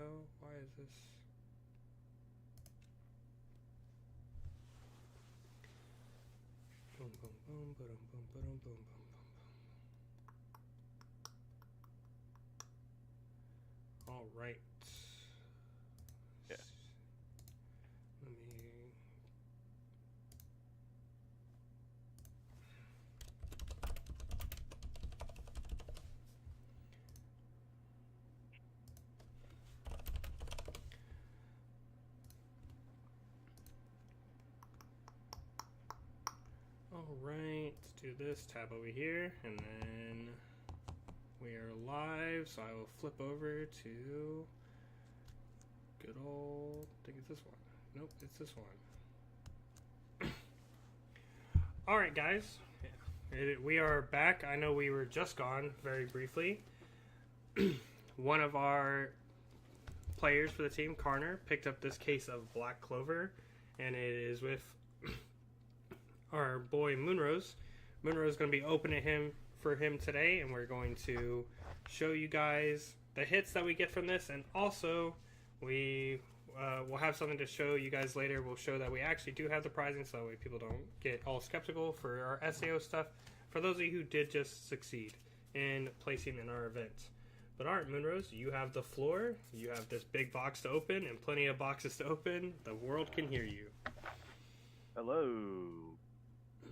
hell? Why is this? Boom, boom, boom, boom, boom, boom, boom, boom, boom. All right. Yeah. Let me. All right, let's do this tab over here, and then we are live. So I will flip over to good old. I think it's this one. Nope, it's this one. All right, guys, we are back. I know we were just gone very briefly. One of our players for the team, Carner, picked up this case of Black Clover, and it is with our boy Moonrose. Moonrose is going to be opening for him today, and we're going to show you guys the hits that we get from this, and also we'll have something to show you guys later. We'll show that we actually do have the prizing, so that way people don't get all skeptical for our SAO stuff. For those of you who did just succeed in placing in our event. But all right, Moonrose, you have the floor. You have this big box to open and plenty of boxes to open. The world can hear you. Hello,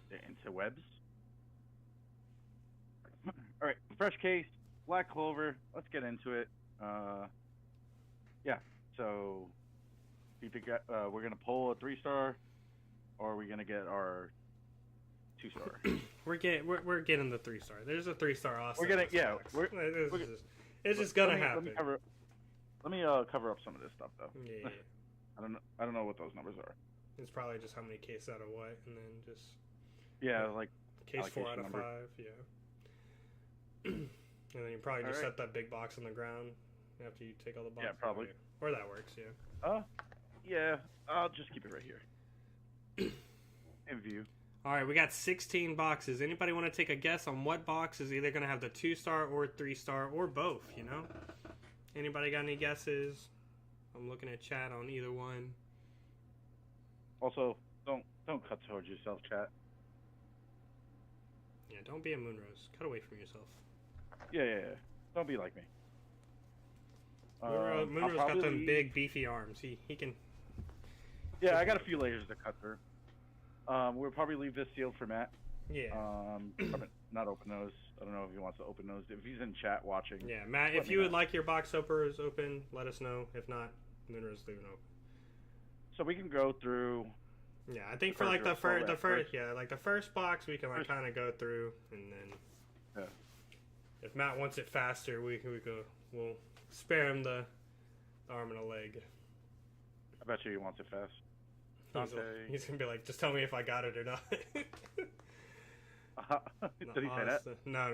the interwebs. All right, fresh case, Black Clover. Let's get into it. Yeah. So, you think we're gonna pull a 3-star, or are we gonna get our 2-star? we're getting the 3-star. There's a 3-star awesome. We're getting it's just gonna happen. Let me cover up some of this stuff though. Yeah. I don't know what those numbers are. It's probably just how many cases out of what, and then just like case 4 out of number. 5. Yeah. And then you probably just set that big box on the ground after you take all the boxes. Yeah, probably. Or that works. Yeah. Yeah. I'll just keep it right here. In view. All right, we got 16 boxes. Anybody want to take a guess on what box is either going to have the 2-star or 3-star or both, you know? Anybody got any guesses? I'm looking at chat on either one. Also, don't cut towards yourself, chat. Yeah, don't be a Moonrose. Cut away from yourself. Yeah. Don't be like me. Moonrose got them big, beefy arms. He can... Yeah, I got a few layers to cut through. We'll probably leave this sealed for Matt. Yeah. Not open those. I don't know if he wants to open those. If he's in chat watching. Yeah, Matt, if you would like your box openers open, let us know. If not, Moonrose leave it open. So we can go through. Yeah, I think for like the first box we can like kind of go through, and then if Matt wants it faster, we'll spare him the arm and a leg. I bet you he wants it fast. He's gonna be like, just tell me if I got it or not. Did he say that? No.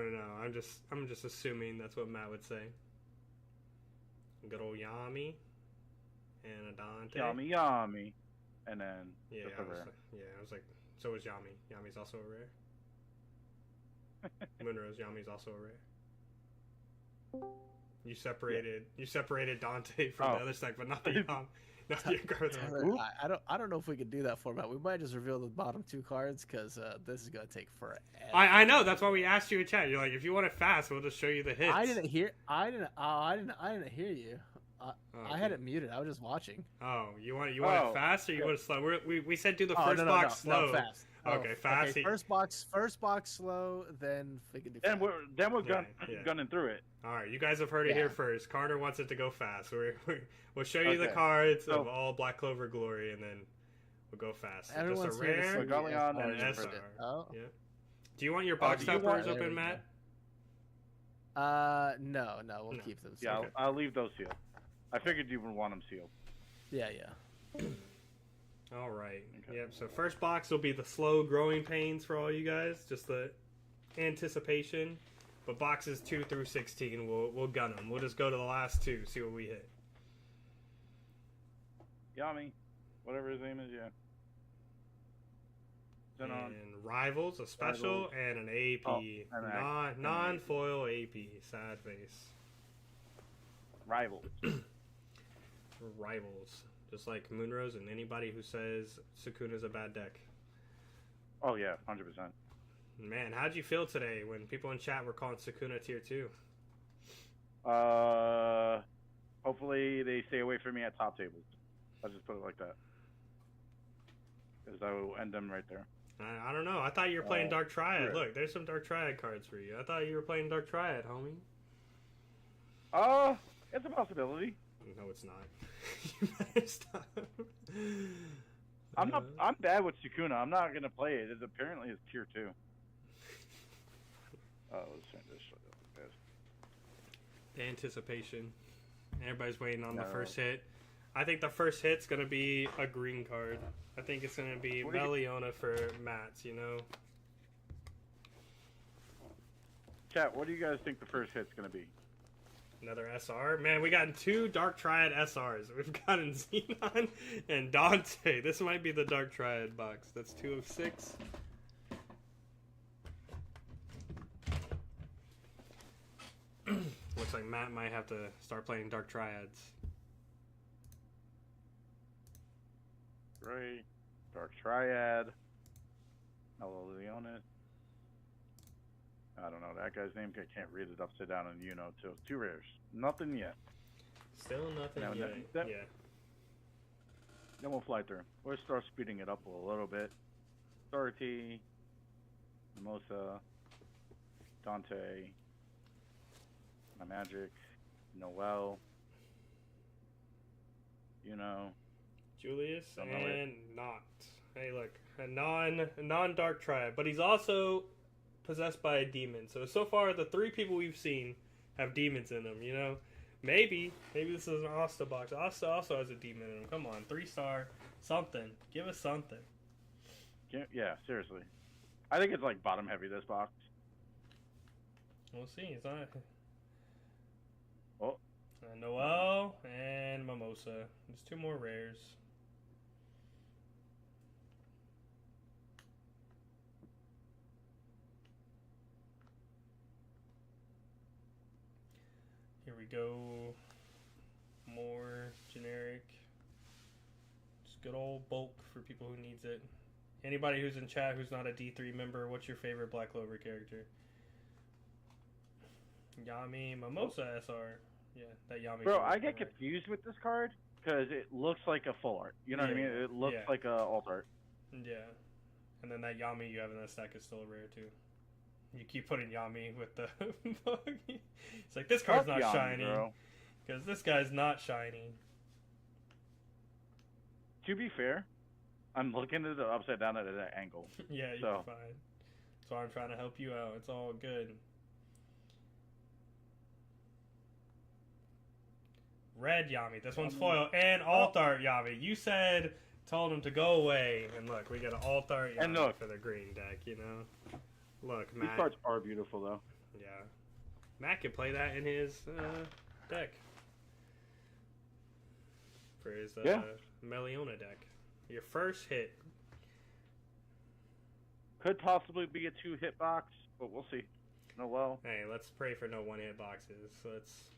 I'm just assuming that's what Matt would say. Good old Yami and a Dante. Yami, and then I was like, so is Yami. Yami's also a rare. Moonrose, Yami's also a rare. You separated Dante from the other side, but not the Yami. I don't know if we could do that format. We might just reveal the bottom 2 cards because this is gonna take forever. I know, that's why we asked you in chat. You're like, if you want it fast, we'll just show you the hits. I didn't hear you. I had it muted. I was just watching. Oh, you want it fast or you want it slow? We said do the first box slow. No, fast. Okay, fast. Okay, first box slow, then we can do. Then we're gunning through it. All right, you guys have heard it here first. Carter wants it to go fast. We'll show you the cards of all Black Clover glory, and then we'll go fast. So just a rare and an SR. Oh. Yeah. Do you want your box openers open, Matt? No, we'll keep them sealed. Yeah, I'll leave those sealed. I figured you would want them sealed. Yeah. All right. Okay. Yep. So first box will be the slow growing pains for all you guys, just the anticipation. But boxes 2 through 16, we'll gun them. We'll just go to the last 2, see what we hit. Yami, whatever his name is, And Rivals, a special, and an AP. Non-foil AP. Sad face. Rivals. rivals, just like Moonrose and anybody who says Sukuna's a bad deck. Oh yeah, 100%. Man, how'd you feel today when people in chat were calling Sukuna tier 2? Hopefully they stay away from me at top tables. I'll just put it like that. Because I will end them right there. I don't know. I thought you were playing Dark Triad. Yeah. Look, there's some Dark Triad cards for you. I thought you were playing Dark Triad, homie. It's a possibility. No, it's not. You better stop. I'm bad with Sukuna. I'm not gonna play it. It apparently is tier 2. Let's turn this shit up, guys. The anticipation. Everybody's waiting on the first hit. I think the first hit's gonna be a green card. I think it's gonna be Meliona for Mats, you know? Chat, what do you guys think the first hit's gonna be? Another SR? Man, we got 2 Dark Triad SRs. We've gotten Xenon and Dante. This might be the Dark Triad box. That's 2 of 6. Looks like Matt might have to start playing Dark Triads. Right. Dark Triad. Leonis. I don't know that guy's name. I can't read it upside down and too. 2 rares. Nothing yet. Still nothing yet. Yeah. Then we'll fly through. We'll start speeding it up a little bit. Dorothy. Mimosa. Dante. My Magic. Noel. Julius and Not. Hey, look, a non-Dark Triad, but he's also possessed by a demon. So far, the 3 people we've seen have demons in them. Maybe this is an Asta box. Asta also has a demon in him. Come on, 3-star, something. Give us something. Yeah, seriously. I think it's like bottom heavy this box. We'll see. It's not. Oh. Noel and Mimosa. There's 2 more rares. Here we go. More generic. Just good old bulk for people who needs it. Anybody who's in chat who's not a D3 member, what's your favorite Black Clover character? Yami, Mimosa SR. Yeah, that Yami. Bro, I get confused with this card because it looks like a full art. You know what I mean? It looks like a alt art. Yeah. And then that Yami you have in that stack is still rare too. You keep putting Yami with the bug. It's like, this card's not shiny. Because this guy's not shiny. To be fair, I'm looking at it upside down at that angle. Yeah, you're fine. That's why I'm trying to help you out. It's all good. Red Yami. This one's foil. And alt art Yami. You told him to go away. And look, we got an alt art Yami for the green deck, Look, Matt. These cards are beautiful, though. Yeah. Matt can play that in his deck. For his Meliona deck. Your first hit. Could possibly be a 2-hit box, but we'll see. Hey, let's pray for no 1-hit boxes. Let's...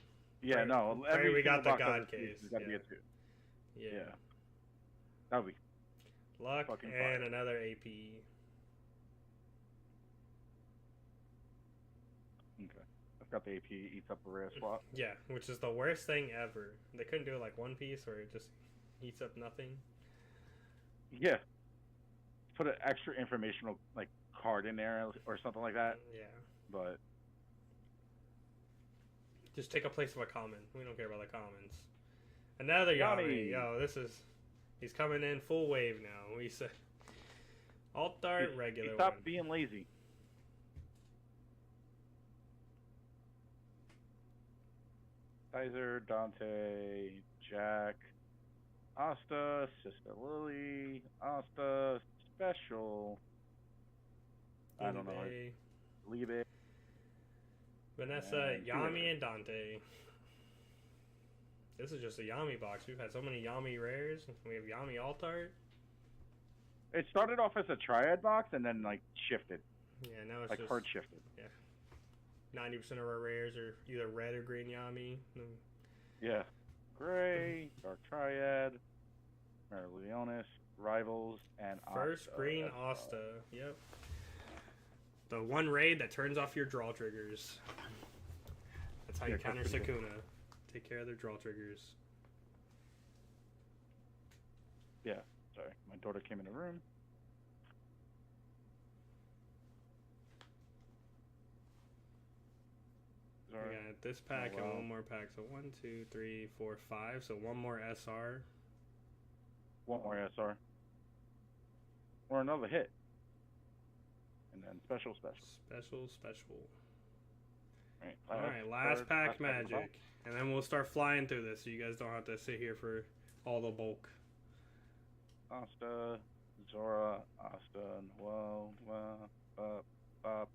Yeah, pray we got the God case. Got to be a 2. Yeah. That would be luck and fire. Another AP. Okay. I've got the AP eats up a rare spot. Yeah, which is the worst thing ever. They couldn't do it like one piece where it just eats up nothing. Yeah. Put an extra informational card in there or something like that. Yeah. But just take a place of a common. We don't care about the commons. Another Yami. Yo, he's coming in full wave now. We said alt art regular. Stop being lazy. Kaiser, Dante, Jack, Asta, Sister Lily, Asta, Special. I don't know. Liebe. Vanessa, Yami, and Dante. This is just a Yami box. We've had so many Yami rares. We have Yami alt art. It started off as a Triad box and then shifted. Yeah, now it's just hard shifted. Yeah. 90% of our rares are either red or green Yami. Yeah. Gray, Dark Triad. First green Asta. Yep. The one raid that turns off your draw triggers. That's how you counter Sakuna. Take care of their draw triggers. Yeah, sorry. My daughter came in the room. We got this pack and one more pack. So 1, 2, 3, 4, 5. So one more SR. One more SR. Or another hit. And then special. Special. Alright, last pack magic. And then we'll start flying through this so you guys don't have to sit here for all the bulk. Asta, Zora, Asta, Noel, Pop.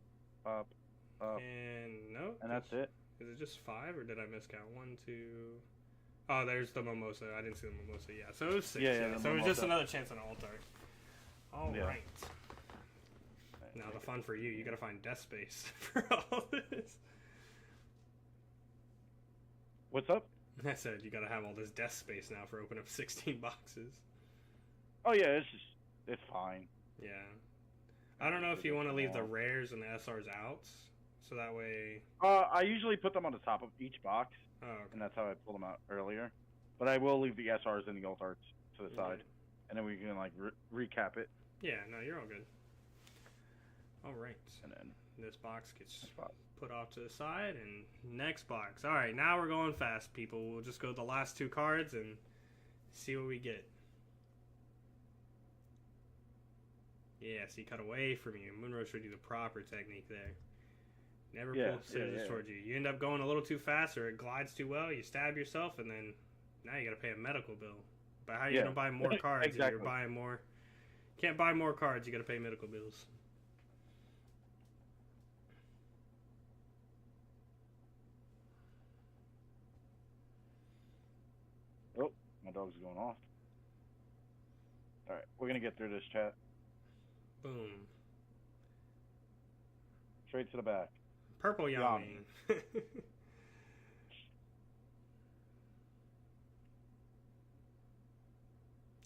And no. And that's it. Is it just 5 or did I miscount? 1, 2. Oh, there's the mimosa. I didn't see the mimosa. Yeah, so it was 6. Yeah, so it was just another chance on alt art. All right. Now the fun for you. You gotta find death space for all this. What's up? I said you gotta have all this death space now for opening up 16 boxes. Oh yeah, it's fine. Yeah. I don't know if you want to leave the rares and the SRs out, so that way. I usually put them on the top of each box, okay. And that's how I pulled them out earlier. But I will leave the SRs and the alt arts to the side, and then we can like recap it. Yeah, no, you're all good. All right. And then this box gets put off to the side, and next box. All right, now we're going fast, people. We'll just go the last 2 cards and see what we get. Yes, he cut away from you. Moonrose showed you the proper technique there. Never pull scissors towards you. You end up going a little too fast or it glides too well. You stab yourself, and then now you got to pay a medical bill. But how are you going to buy more cards if you're buying more? Can't buy more cards. You got to pay medical bills. Oh, my dog's going off. All right, we're going to get through this, chat. Boom. Straight to the back. Purple Yami.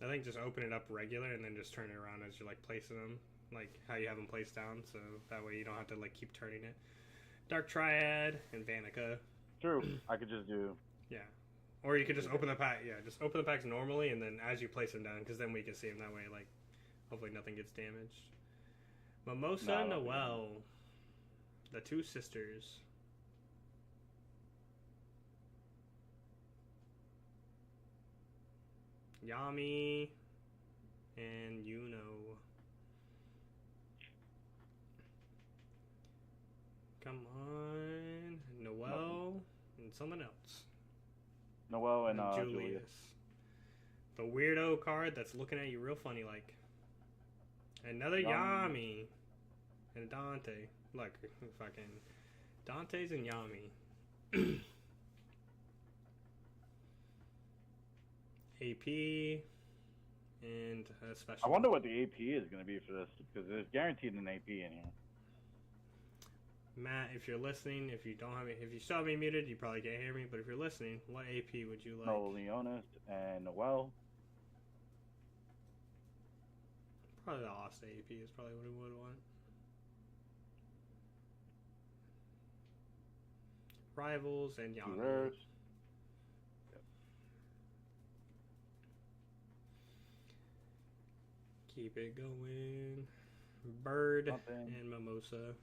I think just open it up regular and then just turn it around as you're like placing them, like how you have them placed down, so that way you don't have to like keep turning it. Dark Triad and Vanica. True. I could just do. Yeah. Or you could just open the pack. Yeah, just open the packs normally and then as you place them down, because then we can see them that way. Like, hopefully nothing gets damaged. Mimosa, Noel, the 2 sisters. Yami and Yuno. Come on, Noel and someone else. Noel and Julius. The weirdo card that's looking at you real funny like. Another Yami. And Dante. Look, fucking Dante's and Yami. AP and a special. I wonder what the AP is going to be for this, because there's guaranteed an AP in here. Matt, if you're listening, if you still have me muted, you probably can't hear me. But if you're listening, what AP would you like? No, Leonis and Noel. Probably the Asta AP is probably what we would want. Rivals and Yami. Yep. Keep it going. Bird and Mimosa.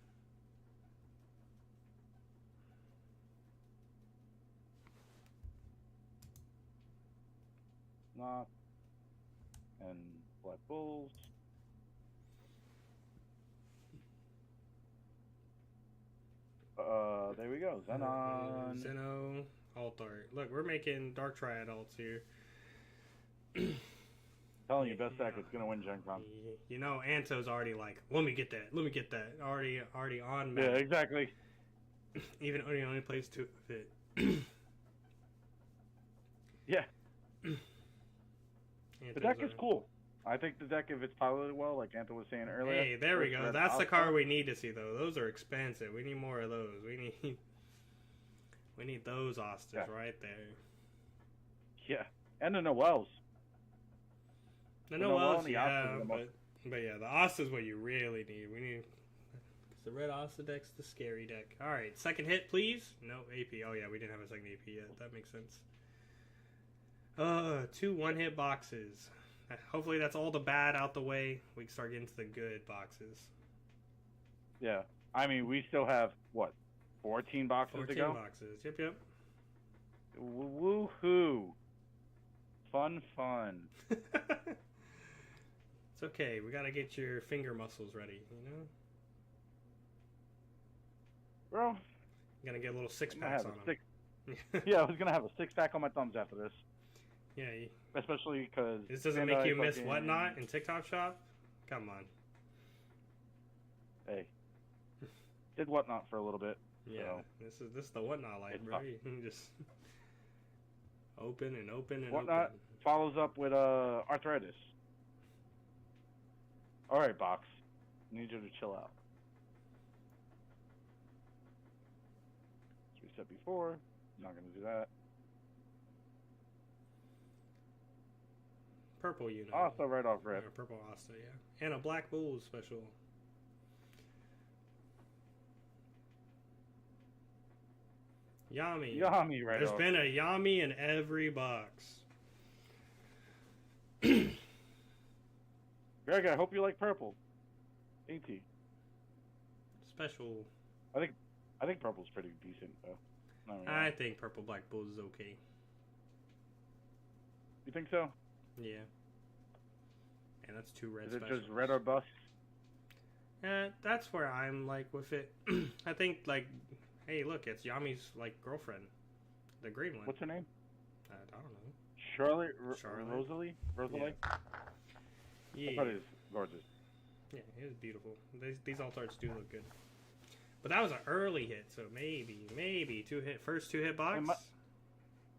Not. And Black Bulls. There we go. Xenon. Zeno. Alt art. Look, we're making Dark Triad alts here. Telling you, best deck is gonna win Gen Con. You know, Anto's already like, let me get that. Already on Matt. Yeah, exactly. Even when he only plays 2 of it. Yeah. The deck is cool. I think the deck, if it's piloted well, like Anto was saying earlier. Hey, there we go. That's the card we need to see, though. Those are expensive. We need more of those. We need those Ostas right there. Yeah, and the Noels. The Noels, yeah, but But yeah, the Asta is what you really need. We need... The red Asta deck's the scary deck. Alright, second hit, please. No, AP. Oh yeah, we didn't have a second AP yet. That makes sense. 2 one-hit boxes. Hopefully that's all the bad out the way. We can start getting to the good boxes. Yeah. I mean, we still have, what, 14 boxes 14 to go? boxes. Yep. Woohoo. Fun. It's okay. We gotta get your finger muscles ready, you know? Bro. You gotta get a little six-packs on them. Yeah, I was gonna have a six-pack on my thumbs after this. Yeah. Especially because... This doesn't make you miss Whatnot in TikTok Shop? Come on. Hey. Did Whatnot for a little bit. Yeah, so. this is the Whatnot life, bro. You can just open and Whatnot open. follows up with arthritis. Alright, box. I need you to chill out. As we said before, I'm not gonna do that. Purple unit. Asta right off rip. Purple Asta, yeah. And a Black Bulls special. Yami. Yami right There's off. been a Yami in every box. Greg, I hope you like purple. AT. Special. I think purple's pretty decent though. I think Purple Black Bulls is okay. You think so? Yeah. And that's 2 red Is it specials. just red or bust? That's where I'm like with it. I think like, hey, look, it's Yami's like girlfriend, the green one. What's her name? I don't know. Charlotte. Rosalie. Rosalie. Yeah. I thought it was gorgeous. Yeah, it was beautiful. These alt arts do look good. But that was an early hit, so maybe first two hit box.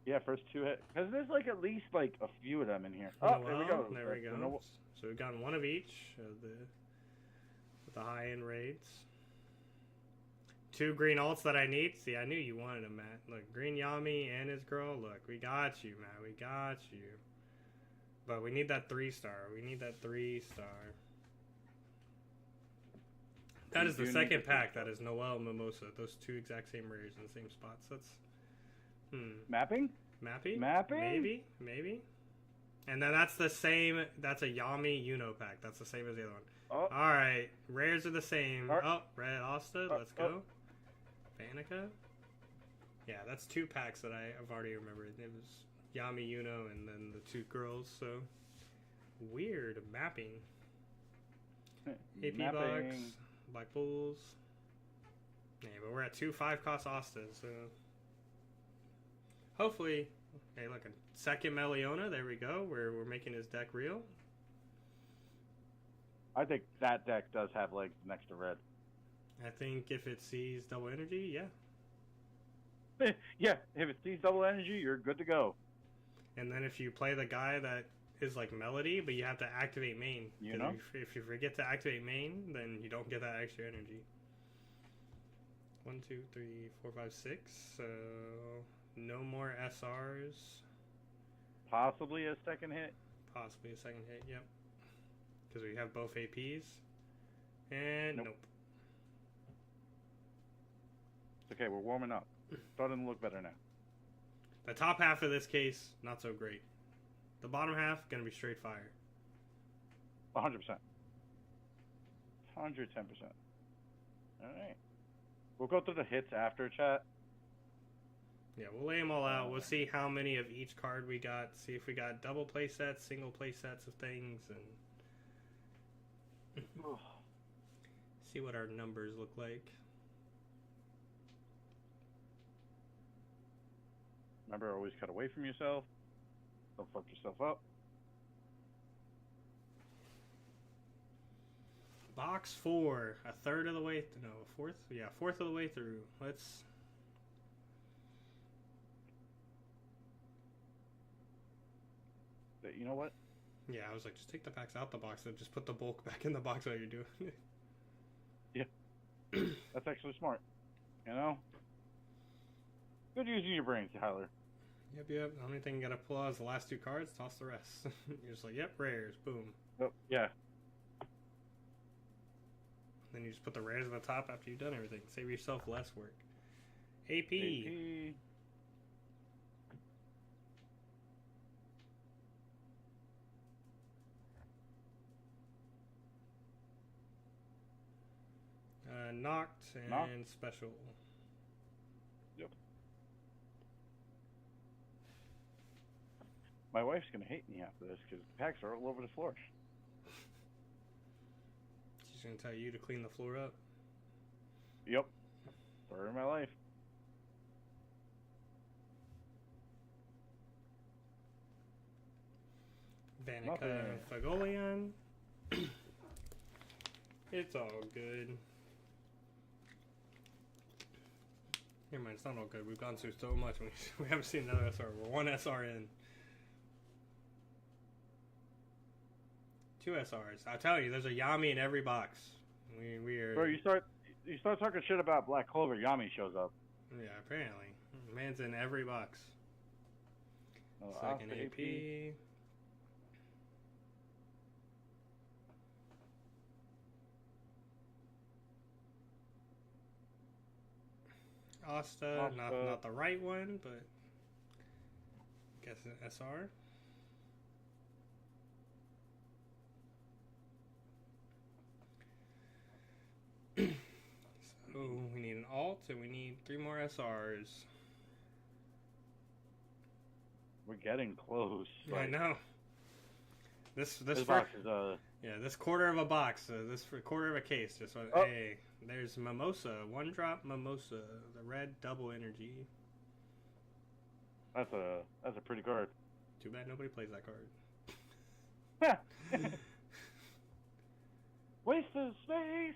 Yeah, first 2 hit. Because there's like at least like a few of them in here. Oh, there we go. There we go. So we've gotten one of each of the high end raids. 2 green alts that I need. See, I knew you wanted them, Matt. Look, green Yami and his girl. Look, we got you, Matt. We got you. But we need that 3-star. We need that 3-star. That is the second pack. That is Noel and Mimosa. Those 2 exact same rares in the same spots. That's Mapping? Mapping? Maybe. And then that's the same. That's a Yami Uno pack. That's the same as the other one. Oh. All right, rares are the same. Oh, red Asta. Let's go. Fanica. Yeah, that's 2 packs that I've already remembered. It was Yami Uno and then the 2 girls. So weird mapping. AP box, Black Bulls. Yeah, but we're at 2 5-cost Astas. So hopefully, hey, look, a second Meliona. There we go. We're making his deck real. I think that deck does have legs next to red. I think if it sees double energy, Yeah, if it sees double energy, you're good to go. And then if you play the guy that is like Melody, but you have to activate main. You know? If you forget to activate main, then you don't get that extra energy. 1, 2, 3, 4, 5, 6. So no more SRs. Possibly a second hit. Possibly a second hit, yep. Because we have both APs. And nope. It's okay, we're warming up. Starting to look better now. The top half of this case, not so great. The bottom half, gonna be straight fire. 100%. 110%. Alright. We'll go through the hits after, chat. Yeah, we'll lay them all out. We'll see how many of each card we got. See if we got double play sets, single play sets of things, and see what our numbers look like. Remember, always cut away from yourself. Don't fuck yourself up. Box 4, a third of the way. No, a fourth. Yeah, fourth of the way through. Let's. You know what? Yeah, I was like, just take the packs out the box and just put the bulk back in the box while you're doing it. Yeah. That's actually smart. You know? Good using your brain, Tyler. Yep. The only thing you gotta pull out is the last 2 cards, toss the rest. You're just like, yep, rares, boom. Oh, yeah. Then you just put the rares at the top after you've done everything. Save yourself less work. AP. AP. Knocked and Knocked. special. Yep. My wife's gonna hate me after this because the packs are all over the floor. She's gonna tell you to clean the floor up. Yep. Story of my life. Vanica Nothing. Fagolian. It's all good. Never mind, it's not all good. We've gone through so much. We haven't seen another SR. We're one SR in. 2 SRs. I tell you, there's a Yami in every box. We are. Bro, you start talking shit about Black Clover, Yami shows up. Yeah, apparently. Man's in every box. Oh, Second Asta AP. Asta, not the right one, but I guess an SR. So we need an alt and we need 3 more SRs. We're getting close. I know. This box is yeah, this quarter of a box, this quarter of a case. Just Oh. Hey, there's Mimosa, 1-drop Mimosa, the red double energy. that's a pretty card. Too bad nobody plays that card. Waste of space.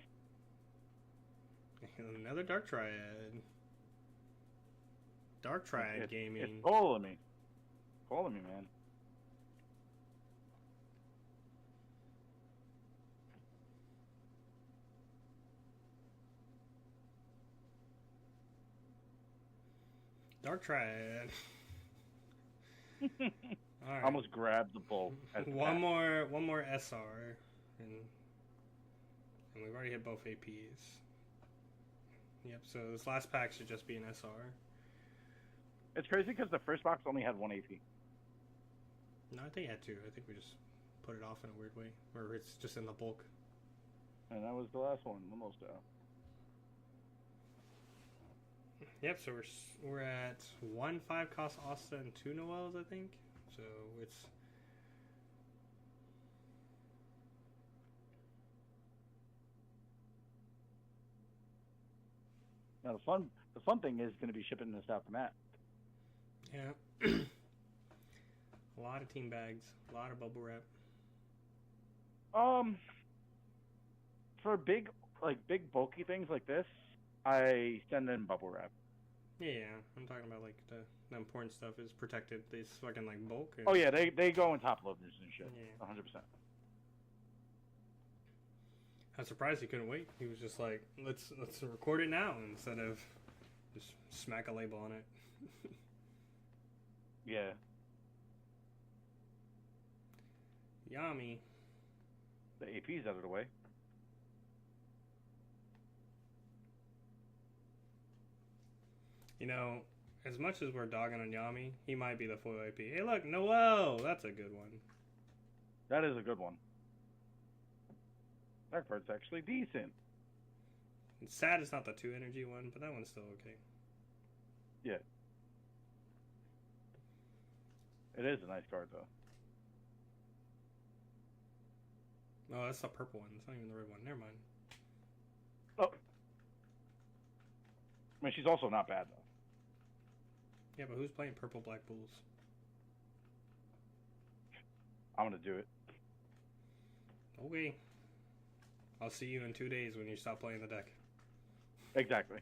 Another Dark Triad. Dark Triad gaming. It's calling me. Calling me, man. Dark Triad. All right. Almost grabbed the bull. One more SR, and we've already hit both APs. Yep. So this last pack should just be an SR. It's crazy because the first box only had 1 AP. No, I think it had 2. I think we just put it off in a weird way, or it's just in the bulk. And that was the last one, the most out. Yep. So we're at 1 5-cost Asta and 2 Noels, I think. So it's. Now the fun thing is going to be shipping this out to Matt. Yeah. A lot of team bags, a lot of bubble wrap. For big bulky things like this, I send in bubble wrap. Yeah, I'm talking about like the important stuff is protected. These fucking like bulk. And... Oh yeah, they go in top loaders and shit. Yeah. 100%. I'm surprised he couldn't wait. He was just like, let's record it now instead of just smack a label on it. Yeah. Yami. The AP's out of the way. You know, as much as we're dogging on Yami, he might be the foil AP. Hey, look, Noel! That's a good one. That is a good one. That card's actually decent. It's sad it's not the 2 energy one, but that one's still okay. Yeah. It is a nice card, though. Oh, that's the purple one. It's not even the red one. Never mind. Oh. I mean, she's also not bad, though. Yeah, but who's playing purple Black Bulls? I'm going to do it. Okay. I'll see you in 2 days when you stop playing the deck. Exactly.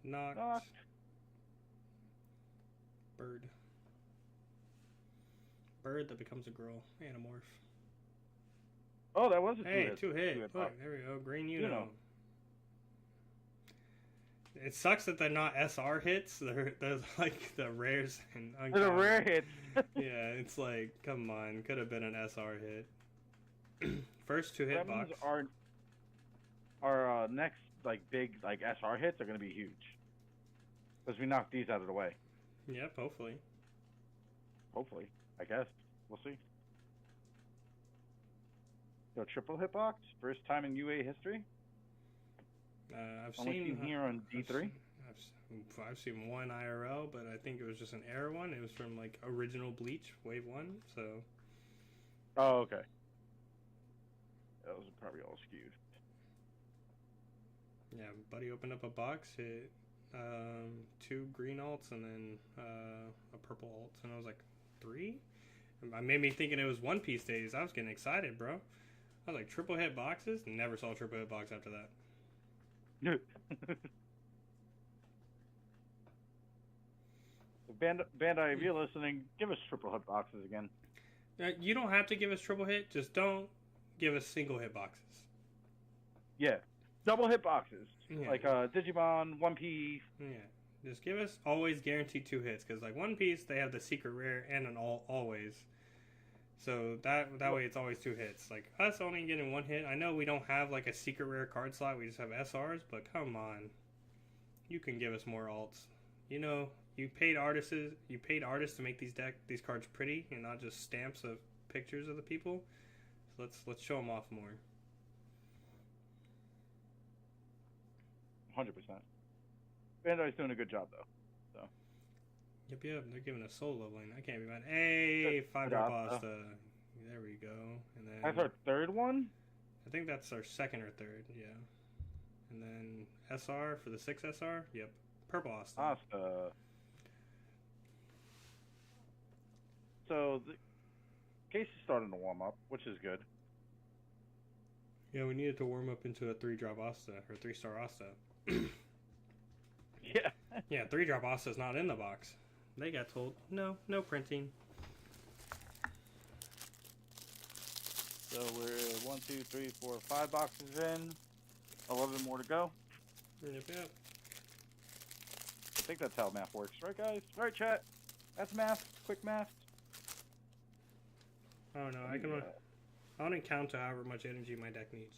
Knocked. Knocked. Bird. Bird that becomes a girl. Animorph. Oh, that was a Hey, 2 hit. two-hit Look, pop. there we go. Green Uno. Uno. It sucks that they're not SR hits. They're like the rares and They're the uncommon. rare hits. Yeah, it's like, come on. Could have been an SR hit. First two That hitbox. means our next like big like SR hits are gonna be huge. Because we knocked these out of the way. Yep, hopefully. Hopefully, I guess we'll see. So triple hitbox, first time in UA history. I've Only seen here on D3. I've seen one IRL, but I think it was just an error one. It was from like original Bleach Wave 1, so. Oh, okay. Those are probably all skewed. Yeah, buddy opened up a box, hit 2 green alts and then a purple alt, and I was like, 3? It made me thinking it was One Piece days. I was getting excited, bro. I was like, triple hit boxes? Never saw a triple hit box after that. Bandai, if you're listening, give us triple hit boxes again. You don't have to give us triple hit, just don't give us single hit boxes. Yeah, double hit boxes. Yeah. Like Digimon, One Piece. Yeah, just give us always guaranteed 2 hits, because like One Piece, they have the secret rare and an always. So that way it's always 2 hits. Like us only getting 1 hit. I know we don't have like a secret rare card slot. We just have SRs, but come on, you can give us more alts. You know, you paid artists to make these cards pretty and not just stamps of pictures of the people. So let's show them off more. 100%. Bandai's doing a good job though. So. Yep. They're giving us soul leveling. I can't be mad. Hey, 5-drop pasta. There we go. And then that's our third one. I think that's our second or third. Yeah. And then SR for the 6 SR. Yep. Purple Asta. So the case is starting to warm up, which is good. Yeah, we needed to warm up into a 3-drop Asta or 3-star Asta. Yeah. Yeah, 3-drop Asta is not in the box. They got told no printing. So we're 1, 2, 3, 4, 5 boxes in. 11 more to go. Yep. I think that's how math works, right, guys? Right, chat? That's math. Quick math. Oh no, I want to count to however much energy my deck needs.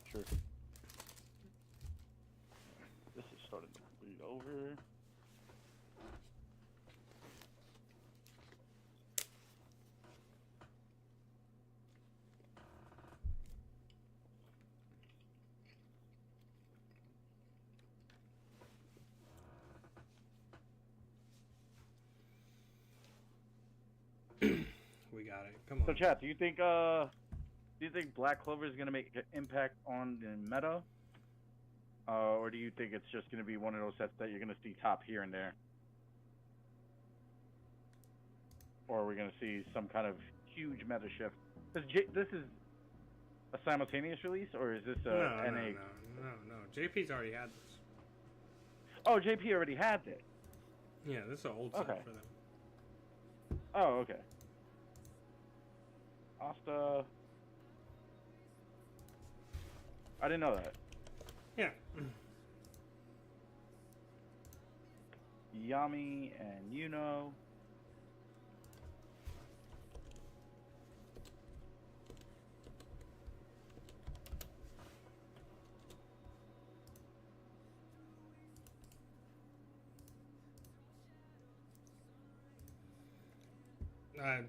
Sure. This is starting to bleed over. We got it. Come on. So, chat, do you think Black Clover is going to make an impact on the meta? Or do you think it's just going to be one of those sets that you're going to see top here and there? Or are we going to see some kind of huge meta shift? This is a simultaneous release, or is this a NA? No. JP's already had this. Oh, JP already had it. Yeah, this is an old set for them. Oh, okay. Asta. I didn't know that. Yeah. Yami and Yuno.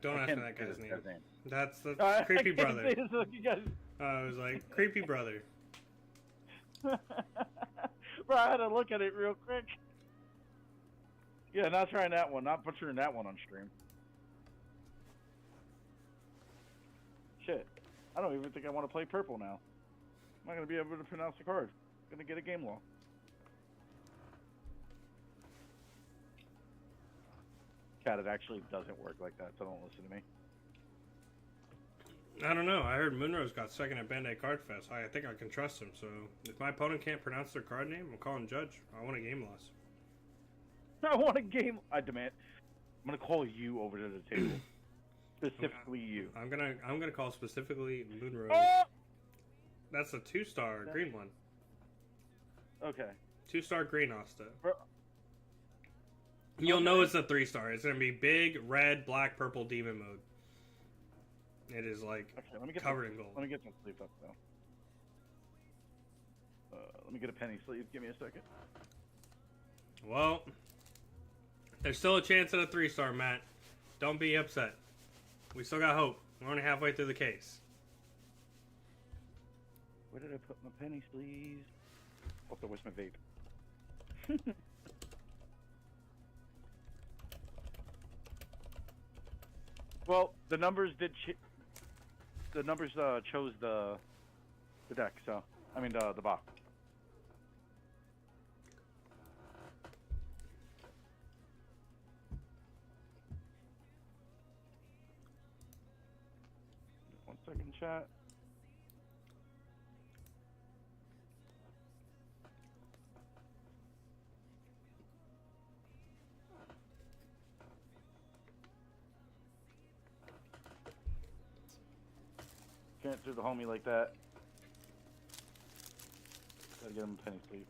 Don't ask me that guy's name. That's the creepy brother. I was like, creepy brother. Bro, I had to look at it real quick. Yeah, not trying that one. Not butchering that one on stream. Shit. I don't even think I want to play purple now. I'm not going to be able to pronounce the card. I'm going to get a game law. Cat, it actually doesn't work like that, so don't listen to me. I don't know. I heard Munro's got second at Bandai Card Fest. I think I can trust him. So if my opponent can't pronounce their card name, I'm calling judge. I want a game loss. I want a game. I demand. I'm gonna call you over to the table. Specifically you. I'm gonna call specifically Munro. Oh! That's a 2-star green one. Okay. 2-star green Asta. Bro. You'll know it's a 3-star. It's gonna be big red, black, purple demon mode. It is like Okay, let me get covered in gold. Let me get some sleeve up though. Let me get a penny sleeve. Give me a second. Well, there's still a chance at a 3-star, Matt. Don't be upset. We still got hope. We're only halfway through the case. Where did I put my penny sleeves? Oh, that was my vape. Well, the numbers did. The numbers chose the deck. So I mean the box. One second, chat. Can't do the homie like that. Gotta get him a penny sleeve.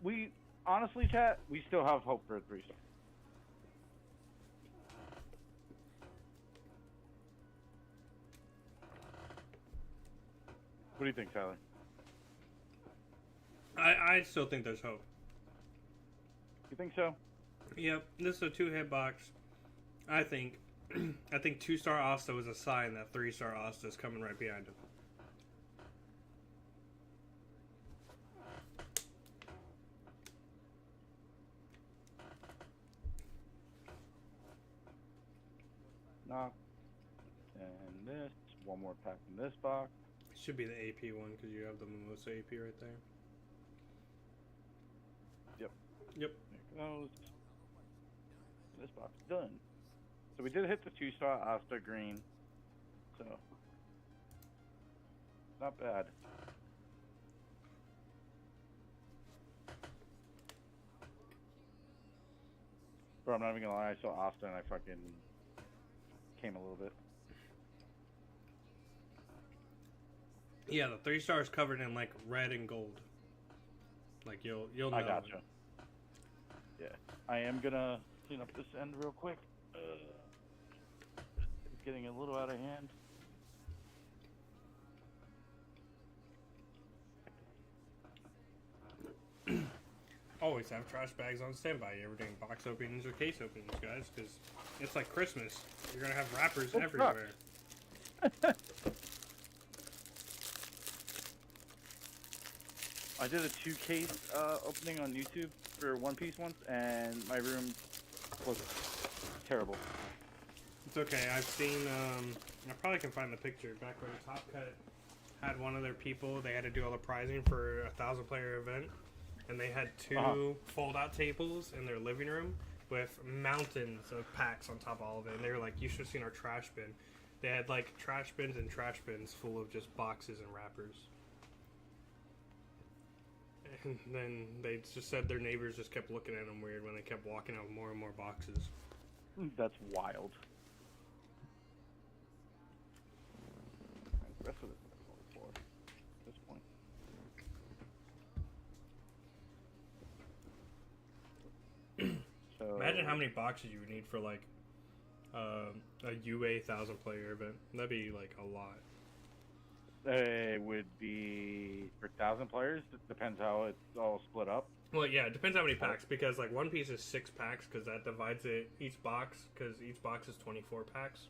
We honestly, chat, we still have hope for a 3-star. What do you think, Tyler? I still think there's hope. You think so? Yep, this is a 2-hit box. I think 2-star Asta was a sign that 3-star Asta is coming right behind him. Knock. And this. One more pack in this box. It should be the AP one because you have the Mimosa AP right there. Yep. Yep. There it goes. This box is done. So we did hit the 2-star Asta green. So not bad. Bro, I'm not even gonna lie, I saw Asta and I fucking came a little bit. Yeah, the 3-star is covered in like red and gold. Like you'll know. I gotcha. Yeah, I am gonna clean up this end real quick. It's getting a little out of hand. Always have trash bags on standby. You ever doing box openings or case openings, guys? Because it's like Christmas. You're gonna have wrappers everywhere. I did a 2-case opening on YouTube for One Piece once, and my room was terrible. It's okay. I've seen. I probably can find the picture back when Top Cut had one of their people. They had to do all the prizing for a 1,000-player event, and they had 2 fold-out tables in their living room with mountains of packs on top of all of it. And they were like, "You should have seen our trash bin." They had like trash bins and trash bins full of just boxes and wrappers. And then they just said their neighbors just kept looking at them weird when they kept walking out with more and more boxes. That's wild. The rest of it is on the floor at this point. So, Imagine how many boxes you would need for like a UA 1,000-player event. That'd be like a lot. it would be for 1,000 players. It depends how it's all split up. Well, yeah, it depends how many packs, because like One Piece is 6 packs because that divides it each box, because each box is 24 packs.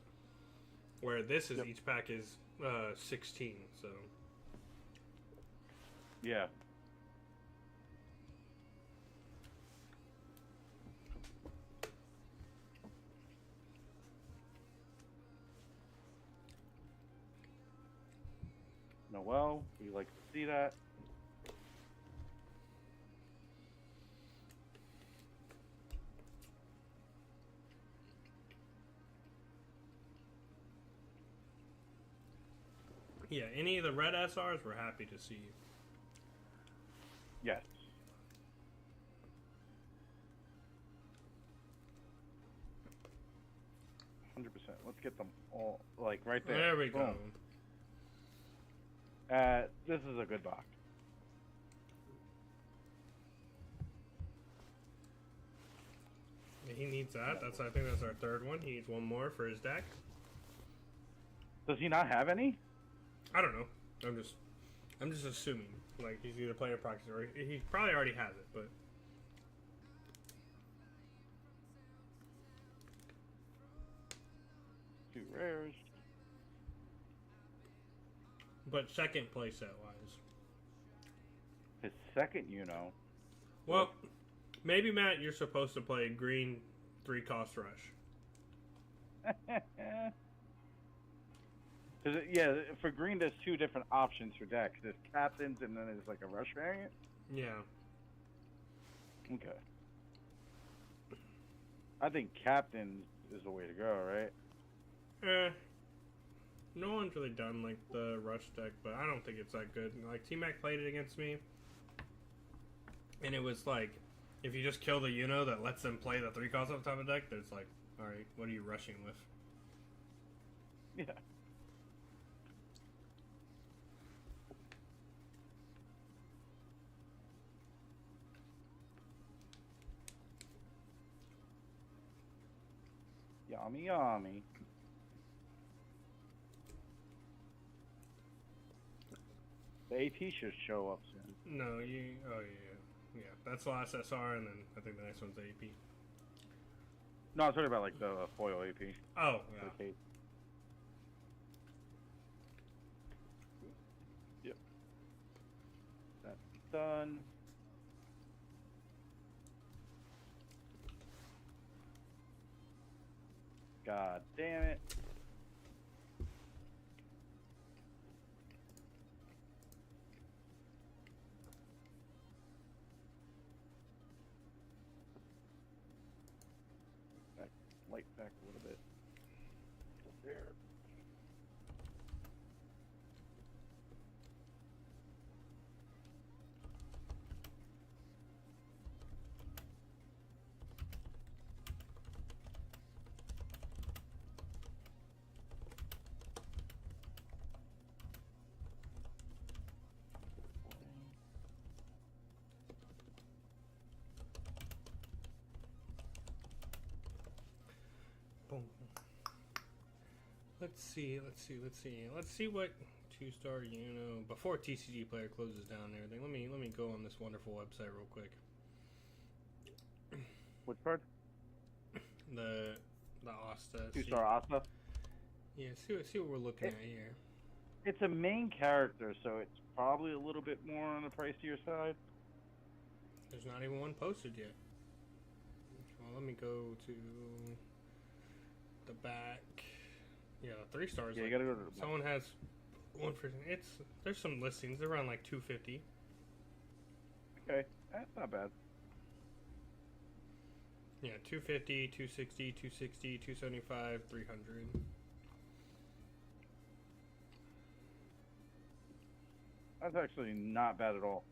Where this is each pack is 16. So yeah. Noel, we like to see that. yeah, any of the red SRs, we're happy to see. Yes. $100%. Let's get them all, like, right there. There we go. Boom. This is a good box. He needs that. I think that's our third one. He needs one more for his deck. Does he not have any? I don't know. I'm just assuming. Like, he's either playing a proxy or he probably already has it, but. Two rares. But second playset wise. His second, you know. Well, maybe, Matt, you're supposed to play green 3-cost rush. Yeah, for green, there's two different options for decks. There's captains, and then there's like a rush variant. Yeah. Okay. I think captains is the way to go, right? No one's really done like the rush deck, but I don't think it's that good. Like T-Mac played it against me, and it was like, if you just kill the Uno that lets them play the 3 cost on top of the deck, there's like, all right, what are you rushing with? Yeah. Yummy, yummy. The AP should show up soon. No, oh yeah. That's the last SR, and then I think the next one's AP. No, I'm talking about like the foil AP. Oh, yeah. Okay. Yep. That's done. God damn it. Light back a little bit. There. Boom. Let's see what 2-star Uno before TCG player closes down and everything. Let me go on this wonderful website real quick. Which card? The Asta. 2-star Asta? Yeah, see what we're looking at here. It's a main character, so it's probably a little bit more on the pricier side. There's not even one posted yet. Well, let me go to the back. Yeah, 3 stars. Yeah, like, you gotta go to the back. someone has one for there's some listings. They're around like 250. Okay, that's not bad. Yeah, 250, 260, 260, 275, 300. That's actually not bad at all.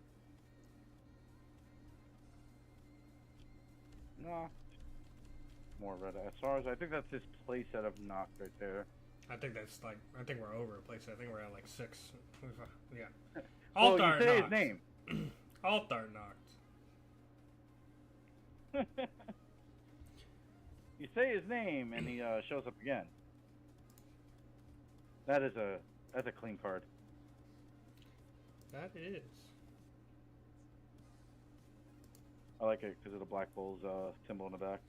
No. More red SRs. I think that's his playset of Knock right there. I think we're over a place. I think we're at like 6. Yeah. Well, Altar you say knocked. his name. Altar knocked. You say his name and he shows up again. That's a clean card. That is. I like it because of the Black Bulls symbol in the back.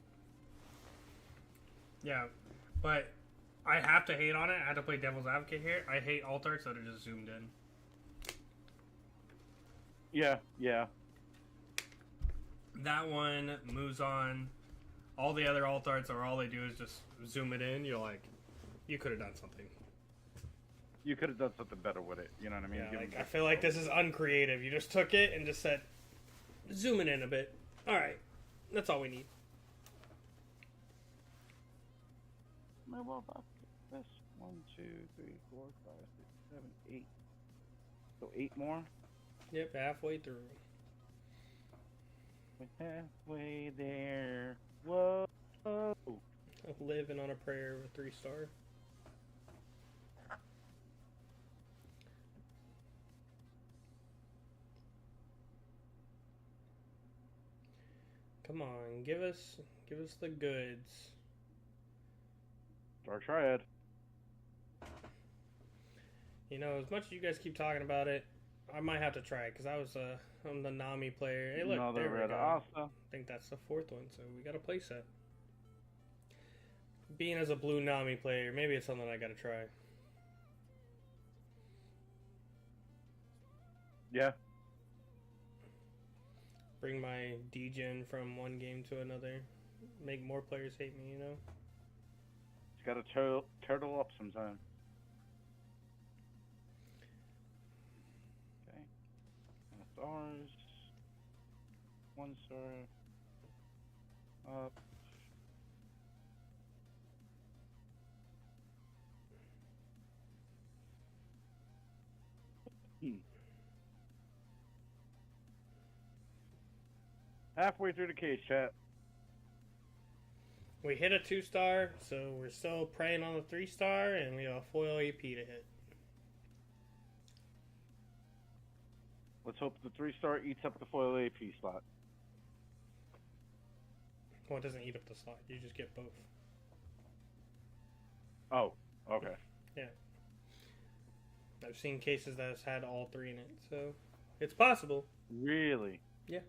Yeah, but I have to hate on it. I have to play devil's advocate here. I hate alt-arts that are just zoomed in. Yeah, yeah. That one moves on. All the other alt-arts are all they do is just zoom it in. You're like, you could have done something. You could have done something better with it. You know what I mean? Yeah, like, I feel like this is uncreative. You just took it and just said, zoom it in a bit. All right, that's all we need. Well, this 1, 2, 3, 4, 5, 6, 7, 8. So 8 more. Yep, halfway through. We're halfway there. Whoa. Living on a prayer with 3-star. Come on, give us the goods. Dark Triad. You know, as much as you guys keep talking about it, I might have to try it because I'm the Nami player. Hey, look, Another there we red go. Asta. I think that's the fourth one, so we got a playset. Being as a blue Nami player, maybe it's something I gotta try. Yeah. Bring my degen from one game to another. Make more players hate me, you know? It's got to turtle up sometime. Okay. SRs. 1 star. Up. Halfway through the case, chat. We hit a 2-star, so we're still preying on the 3-star, and we have a foil AP to hit. Let's hope the 3-star eats up the foil AP slot. Well, it doesn't eat up the slot. You just get both. Oh, okay. Yeah. I've seen cases that has had all 3 in it, so it's possible. Really? Yeah.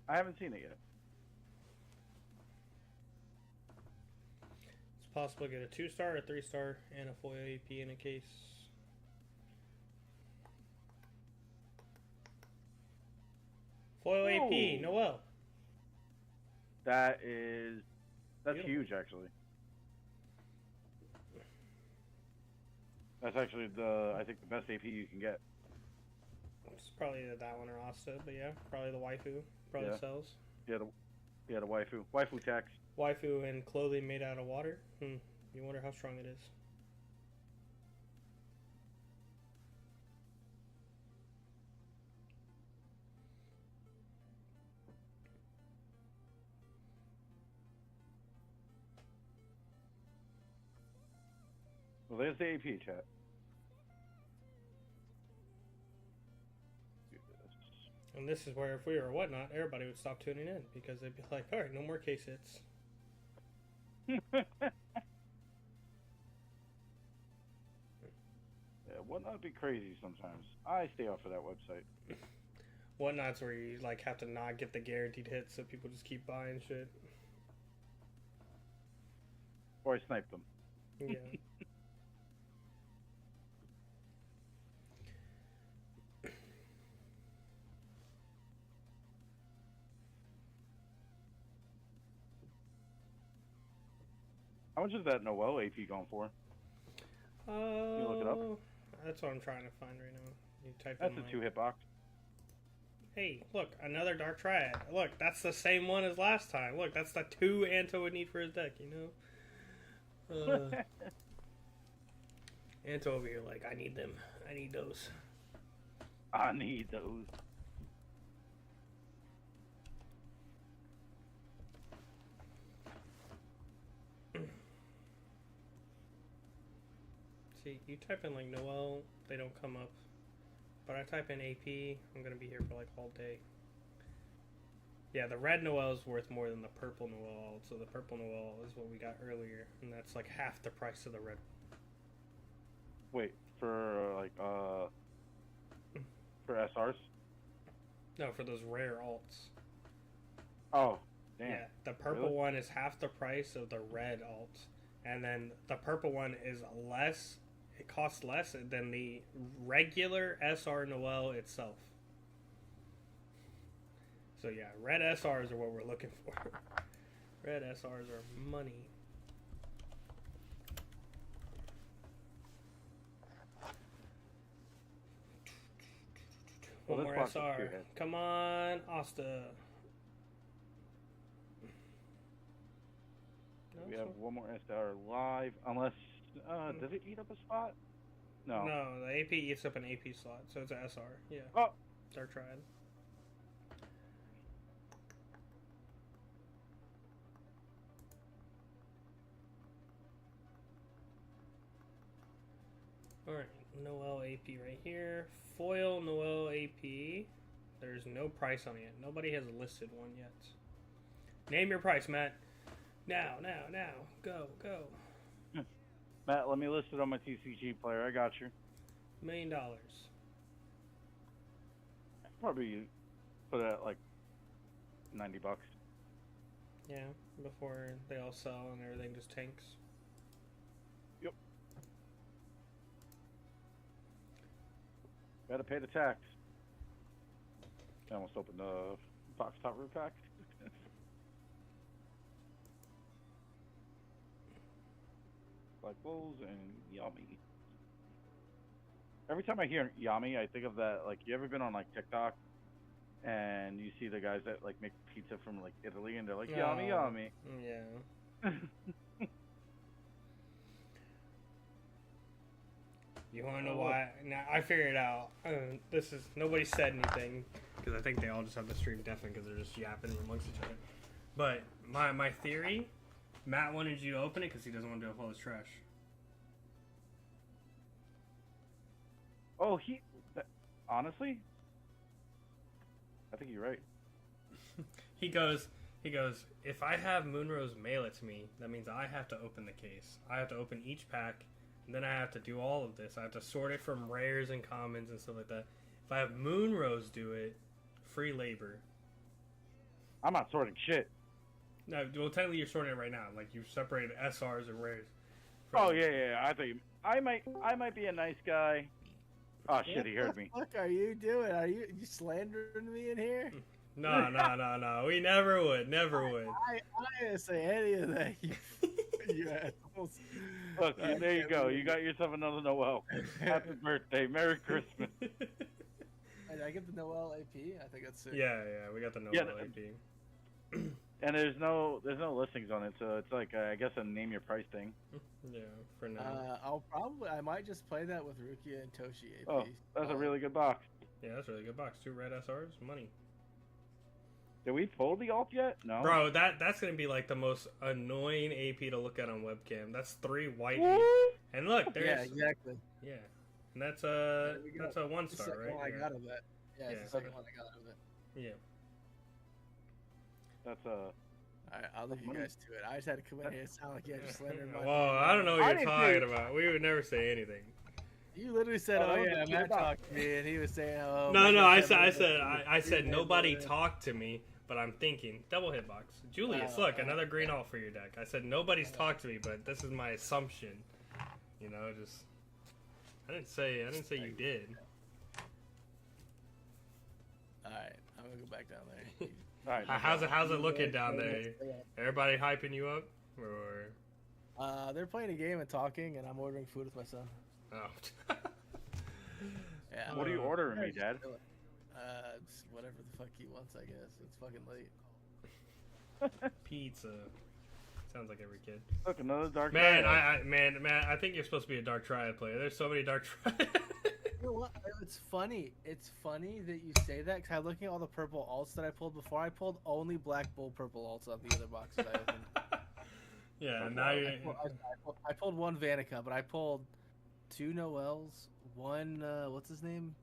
I haven't seen it yet. It's possible to get a 2-star, a 3-star, and a foil AP in a case. Foil AP, Noel. That's Beautiful. huge, actually. That's actually I think the best AP you can get. It's probably either that one or Asta, but yeah, probably the waifu. Probably sells. Yeah, the waifu. Waifu tax. Waifu and clothing made out of water. You wonder how strong it is. Well, there's the AP, chat. And this is where, if we were whatnot, everybody would stop tuning in because they'd be like, all right, no more case hits. Yeah, whatnot be crazy sometimes. I stay off of that website. Whatnot's where you like have to not get the guaranteed hits, so people just keep buying shit. Or I snipe them. Yeah. How much is that Noel AP going for? Can you look it up? That's what I'm trying to find right now. You type That's in a like, 2-hit box. Hey, look, another Dark Triad. Look, that's the same one as last time. Look, that's the 2 Anto would need for his deck, you know? Anto over here like, I need them. I need those. I need those. See, you type in like Noel, they don't come up. But I type in AP, I'm gonna be here for like all day. Yeah, the red Noel is worth more than the purple Noel, so the purple Noel is what we got earlier, and that's like half the price of the red. Wait, for like for SRs? No, for those rare alts. Oh, damn. Yeah, the purple Really? one is half the price of the red alt, and then the purple one is less. It costs less than the regular SR Noel itself. So yeah, red SRs are what we're looking for. Red SRs are money. Well, One this more box is SR. too heavy. Come on, Asta. No, We have one more SR live, unless does it eat up a spot? No. No, the AP eats up an AP slot, so it's an SR. Yeah. Oh, Dark Triad. Alright, Noel AP right here. Foil Noel AP. There's no price on it yet. Nobody has listed one yet. Name your price, Matt. Now. Go. Matt, let me list it on my TCG player. I got you. $1 million. Probably put it at like $90. Yeah, before they all sell and everything just tanks. Yep. Gotta pay the tax. I almost opened the box top root pack. Black Bulls and Yummy. Every time I hear Yummy, I think of that. Like, you ever been on like TikTok and you see the guys that like make pizza from like Italy and they're like Yummy, Yummy. Yeah. You want to know why? Now I figured it out. This is nobody said anything because I think they all just have the stream deafened because they're just yapping amongst each other. But my theory, Matt wanted you to open it because he doesn't want to do up all his trash. Oh, honestly, I think you're right. He goes. If I have Moonrose mail it to me, that means I have to open the case. I have to open each pack. And then I have to do all of this. I have to sort it from rares and commons and stuff like that. If I have Moonrose do it, free labor. I'm not sorting shit. No, well, technically you're sorting it right now. Like you've separated SRs and rares. Oh yeah. I think I might be a nice guy. Oh shit, he heard me. What the fuck are you doing? Are you slandering me in here? No. We never would. I didn't say any of that. You assholes. Look, there you go. You got yourself another Noel. Happy birthday. Merry Christmas. Did I get the Noel AP? I think that's it. Yeah, we got the Noel AP. And there's no listings on it, so it's like I guess a name your price thing. Yeah, for now. I might just play that with Rukia and Toshi AP. Oh, that's a really good box. Yeah, that's a really good box. 2 red SRs, money. Did we pull the alt yet? No. Bro, that's gonna be like the most annoying AP to look at on webcam. That's 3 white. And look, there's yeah, exactly. Yeah, and that's a 1 star, right? right? One I got of it. Yeah, Yeah. it's the second one I got of it. Yeah. That's Alright, I'll leave you guys to it. I just had to come in here and sound like you had just slandered my. Well, I don't know what you're talking about. We would never say anything. You literally said, "Oh yeah, Matt talked to me," and he was saying, "Oh." No, I said nobody talked to me, but I'm thinking double hitbox. Julius, look, another green alt for your deck. I said nobody's talked to me, but this is my assumption. You know, just I didn't say you did. All right, I'm gonna go back down there. all right. How's it looking down there? Everybody hyping you up, or? They're playing a game and talking, and I'm ordering food with my son. Oh. Yeah. What are you ordering me, Dad? Just whatever the fuck he wants, I guess. It's fucking late. Pizza. Sounds like every kid. Look, another dark. Man, I think you're supposed to be a Dark Triad player. There's so many Dark Triad. You know what? It's funny. It's funny that you say that because I'm looking at all the purple alts that I pulled before. I pulled only Black Bull purple alts on the other boxes I opened. Yeah, now you. I pulled 1 Vanica, but I pulled 2 Noels, 1 what's his name?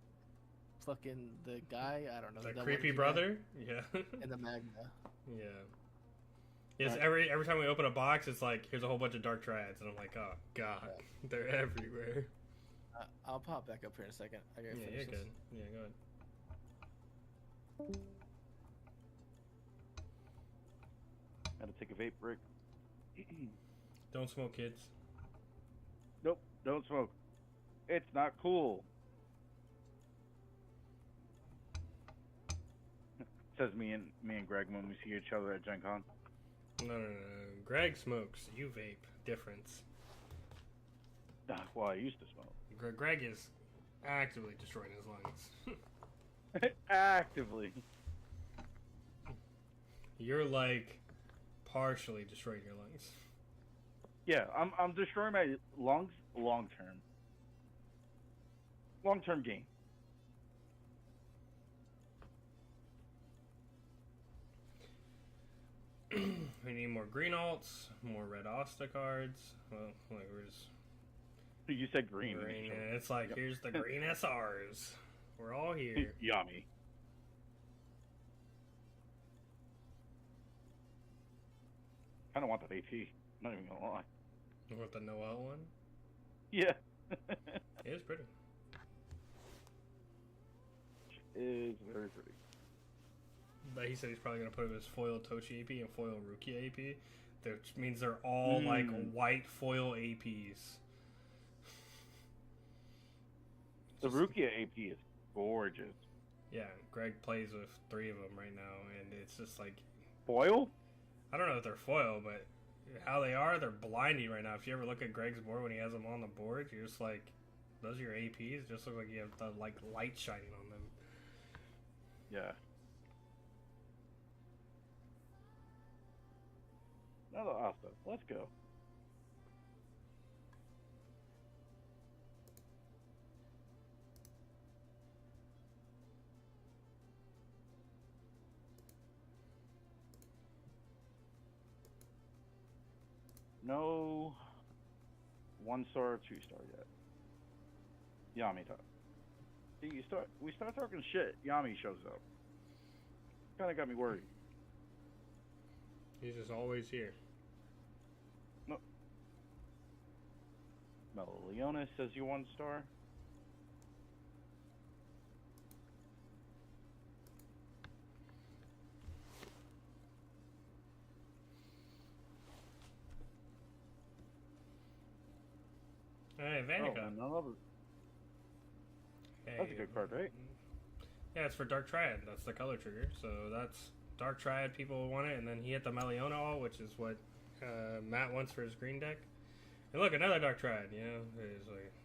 Fucking the guy, I don't know. The creepy brother? Yeah. And the Magna. Yeah. Yes, every time we open a box, it's like, here's a whole bunch of Dark Triads, and I'm like, oh god, they're everywhere. I'll pop back up here in a second. I gotta finish you're this. good. Yeah, go ahead. Gotta take a vape break. Don't smoke, kids. Nope, don't smoke. It's not cool. Says me and Greg when we see each other at Gen Con. No. Greg smokes. You vape. Difference. Well, I used to smoke. Greg is actively destroying his lungs. Actively. You're like partially destroying your lungs. Yeah, I'm destroying my lungs long term. Long term gain. We need more green alts, more red Asta cards. Well, like we're just You said green. green and it's like, here's the green SRs. We're all here. Yummy. kind of want that AP. Not even gonna lie. You want the Noel one? Yeah. It is pretty. It is very pretty. But he said he's probably gonna put his foil Tochi AP and foil Rukia AP, which means they're all like white foil APs. The Rukia AP is gorgeous. Yeah, Greg plays with 3 of them right now, and it's just like Foil? I don't know if they're foil, but how they are, they're blinding right now. If you ever look at Greg's board when he has them on the board, you're just like, those are your APs. Just look like you have the like light shining on them. Yeah. Another Asta. Let's go. No 1-star or 2-star yet. Yami top. See, we start talking shit. Yami shows up. Kind of got me worried. He's just always here. No. Leona says you 1-star. Hey, Vanica. That's a good card, right? Yeah, it's for Dark Triad. That's the color trigger. So that's Dark Triad. People want it, and then he hit the Meliona all, which is what Matt wants for his green deck. And look, another Dark Triad. You know,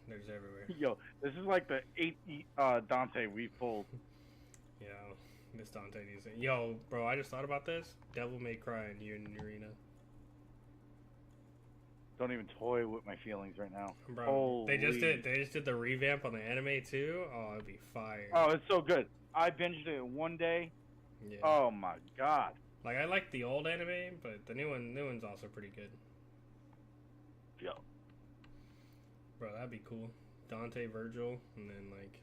there's everywhere. Yo, this is like the 8th Dante we pulled. Yeah, this Dante needs it. Yo, bro, I just thought about this. Devil May Cry in Arena. Don't even toy with my feelings right now. Bro, Holy. they just did the revamp on the anime too. Oh, it'd be fire. Oh, it's so good. I binged it in one day. Yeah. Oh my god. Like I like the old anime, but the new one's also pretty good. Yo. Bro, that'd be cool. Dante, Virgil, and then like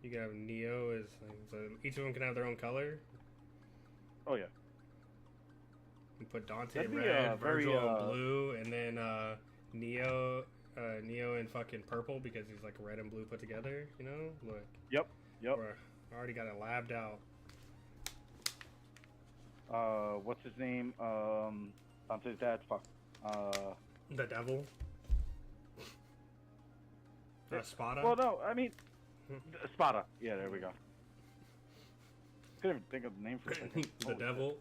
you could have Neo as like, so each of them can have their own color. Oh yeah. You put Dante That'd be, red, very, Virgil in blue, and then Neo in fucking purple because he's like red and blue put together. You know, look. Yep. I already got it labbed out. What's his name? Dante's dad. Fuck. The devil. Spada. Well, no, I mean, Spada. Yeah, there we go. Couldn't even think of the name for it. The devil.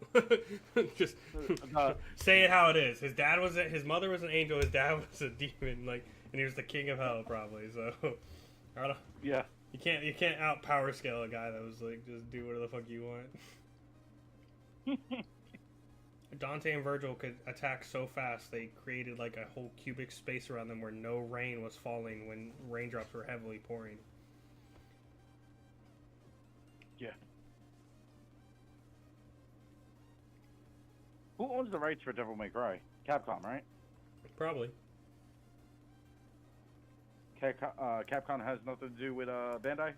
Just say it how it is. His mother was an angel. His dad was a demon. Like, and he was the king of hell, probably. So, I don't. Yeah. You can't out power scale a guy that was like just do whatever the fuck you want. Dante and Virgil could attack so fast they created like a whole cubic space around them where no rain was falling when raindrops were heavily pouring. Yeah. Who owns the rights for Devil May Cry? Capcom, right? Probably. Capcom has nothing to do with Bandai?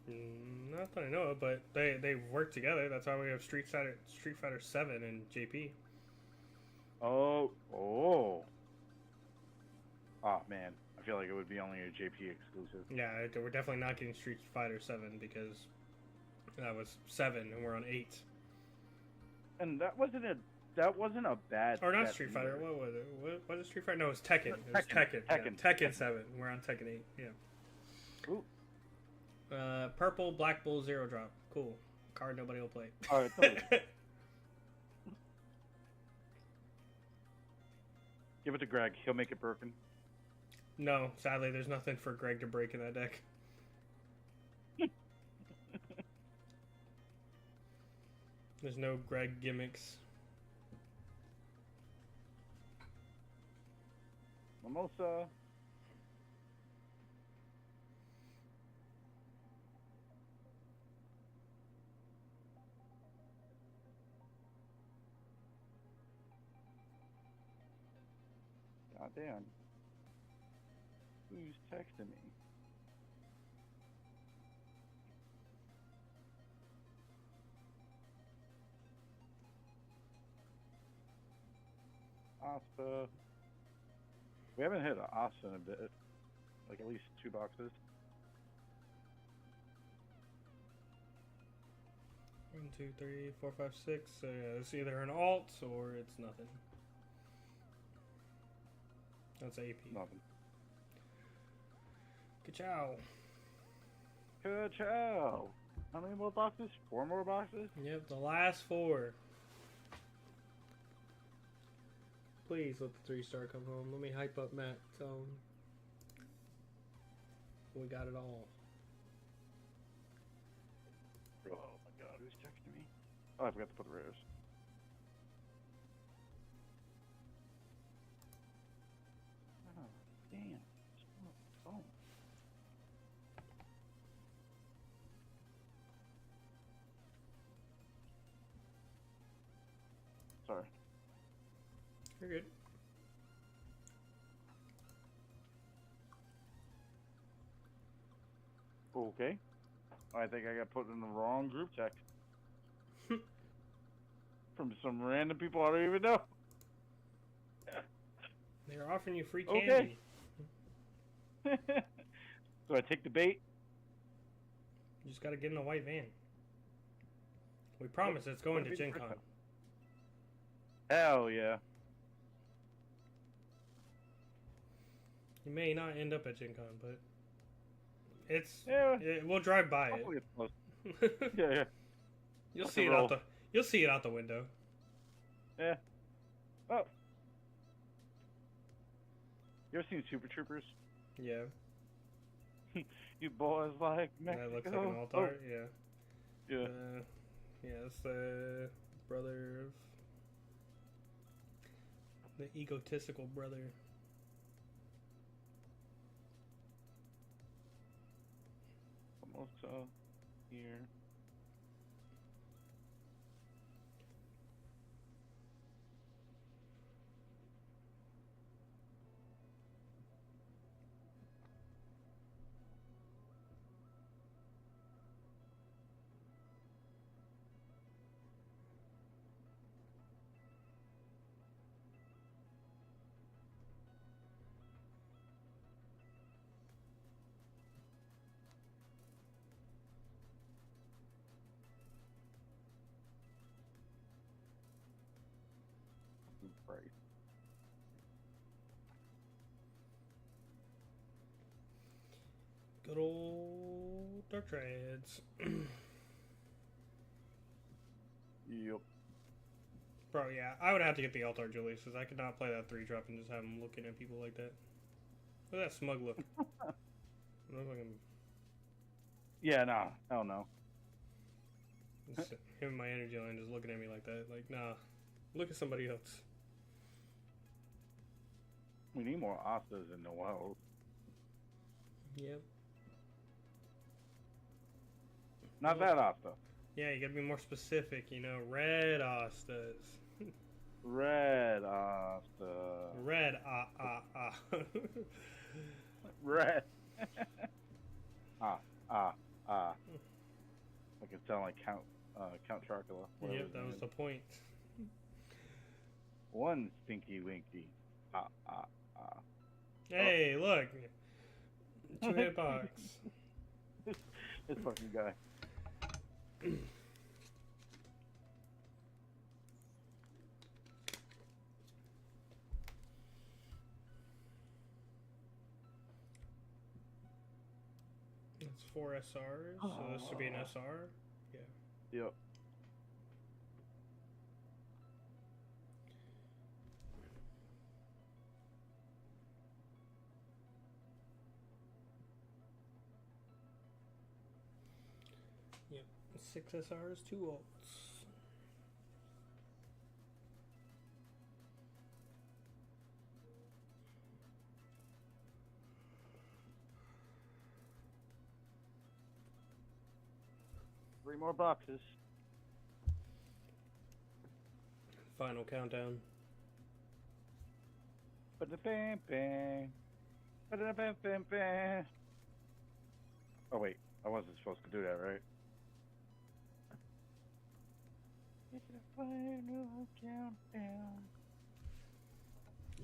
Not that I know of, but they work together. That's why we have Street Fighter 7 and JP. Oh, man. I feel like it would be only a JP exclusive. Yeah, we're definitely not getting Street Fighter 7 because that was 7 and we're on 8. And that wasn't a bad. Or not Street Fighter. What was it? What was it? Street Fighter? No, it was Tekken. It was Tekken. Tekken 7. We're on Tekken 8. Yeah. Ooh. Purple Black Bull 0 drop. Cool. Card nobody will play. All right. Totally. Give it to Greg. He'll make it broken. No, sadly, there's nothing for Greg to break in that deck. There's no Greg gimmicks. Mimosa. God damn. Who's texting me? Asta. We haven't hit an Asta in a bit. Like at least 2 boxes. 1, 2, 3, 4, 5, 6. So yeah, it's either an alt or it's nothing. That's AP. Nothing. Ka-chow. Ka-chow. How many more boxes? 4 more boxes? Yep, the last 4. Please let the 3-star come home. Let me hype up Matt. Tell him we got it all. Oh my god, who's texting me? Oh, I forgot to put the rares. Oh, damn. Oh. Sorry. You're good. Okay. I think I got put in the wrong group text. From some random people I don't even know. They're offering you free Okay. candy. So I take the bait? You just gotta get in a white van. We promise it's going to Gen Con. Hell yeah. You may not end up at Gen Con, but it's Yeah. we'll drive by it. Hopefully it's close. Yeah. You'll Let's see it roll. out you'll see it out the window. Yeah. Oh. You ever seen Super Troopers? Yeah. You boys like Mexico. That looks like an altar. Yeah. Yeah. Yeah, it's the brother of the egotistical brother. Almost here. Right. Good old Dark Triads. Yep. Bro, yeah, I would have to get the Altar Julius's. I could not play that 3-drop and just have him looking at people like that. Look at that smug look. Look like him. Yeah, no. Hell no. Just him and my energy line just looking at me like that. Like, nah. Look at somebody else. We need more Astas in the world. Yep. Not that Asta. Yeah, you gotta be more specific, you know. Red Astas. Red Asta. Red Red. I can sound like Count Chocula. whatever Yep, his that name was is. the point. One stinky winky. Hey, look. 2-hit box. This fucking guy. It's 4 SRs, so this should be an SR. Yeah. Yep. Yep. 6 SRs, 2 ults. Three more boxes. Final countdown. Ba-da-bam-bam. Ba-da-bam-bam-bam. Oh wait, I wasn't supposed to do that, right? It's the final countdown.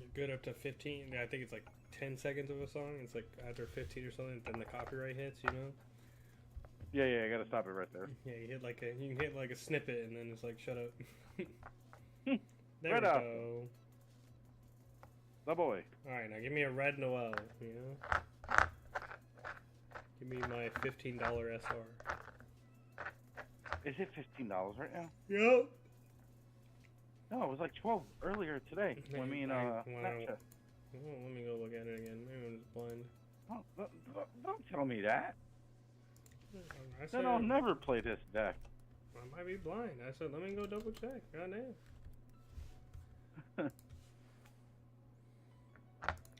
You're good up to 15. Yeah, I think it's like 10 seconds of a song. It's like after 15 or something, then the copyright hits, you know? Yeah, I gotta stop it right there. Yeah, you can hit like a snippet and then it's like, shut up. There Right we off. go. The boy. Alright, now give me a red Noel, you know? Give me my $15 SR. Is it $15 right now? Yep. No, it was like 12 earlier today. Hey, I mean, Snapchat. Oh, let me go look at it again. Maybe I'm just blind. Don't tell me that. I Then I'll never play this deck. I might be blind. I said, let me go double check. Goddamn.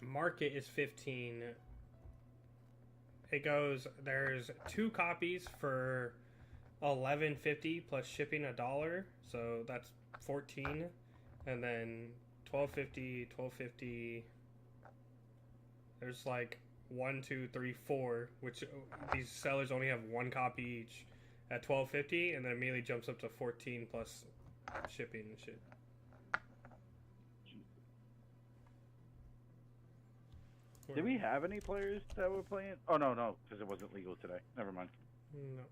Market is 15. It goes, there's 2 copies for $11.50 plus shipping $1, so that's 14. And then $12.50. There's like 1, 2, 3, 4, which these sellers only have 1 copy each at $12.50, and then immediately jumps up to 14 plus shipping and shit. Did we have any players that were playing? Oh, no, because it wasn't legal today. Never mind. No.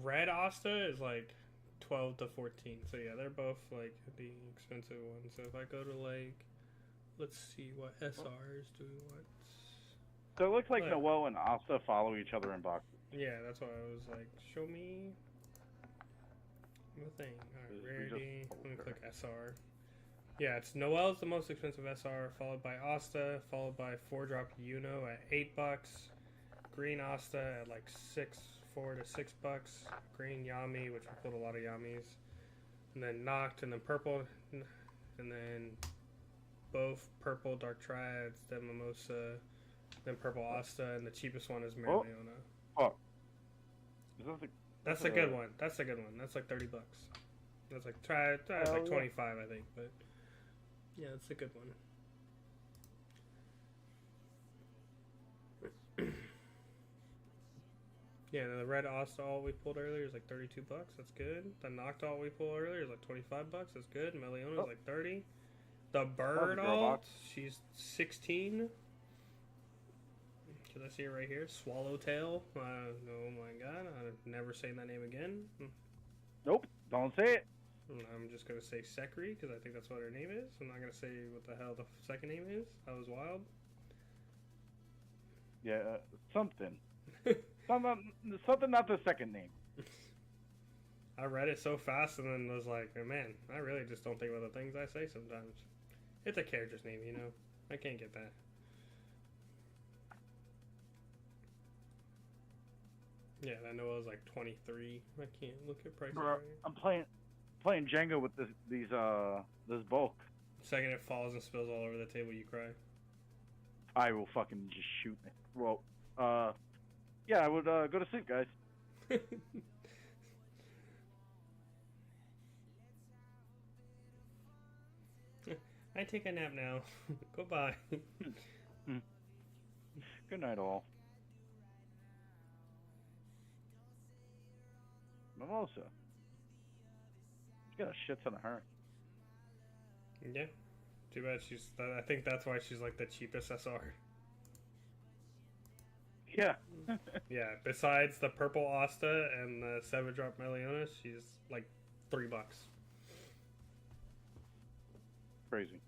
Red Asta is like 12 to 14. So yeah, they're both like the expensive ones. So if I go to like, let's see what SRs do we want. So it looks like Look. Noel and Asta follow each other in boxes. Yeah, that's why I was like, show me the thing. Alright, rarity. Let me click SR. Yeah, it's Noel's the most expensive SR, followed by Asta, followed by 4-drop Uno at $8, green Asta at like $4 to $6, green Yami, which we pulled a lot of Yamis, and then Noct, and then purple, and then both purple Dark Triads, then Mimosa, then purple Asta, and the cheapest one is Marileona. Oh. Is that the, That's a good one. That's a good one. That's like $30. That's like that's like 25, I think, but. Yeah, that's a good one. Yeah, and the red Ostall we pulled earlier is like $32. That's good. The Noctall we pulled earlier is like $25. That's good. Meliona is like 30. The Bird alt, she's 16. Can I see it right here? Swallowtail. Oh my god, I've never saying that name again. Nope, don't say it. I'm just going to say Sekri, because I think that's what her name is. I'm not going to say what the hell the second name is. That was wild. Yeah, something. something not the second name. I read it so fast and then was like, man, I really just don't think about the things I say sometimes. It's a character's name, you know? I can't get that. Yeah, I know it was like 23. I can't look at prices. Bro, right I'm playing Jenga with this bulk. The second it falls and spills all over the table, you cry. I will fucking just shoot it. Well, yeah, I would go to sleep, guys. I take a nap now. Goodbye. Good night, all. Mimosa. She's got a shit ton of her. Yeah. Too bad she's. I think that's why she's like the cheapest SR. Yeah. Yeah. Besides the purple Asta and the 7-drop Meliona, she's like $3. Crazy.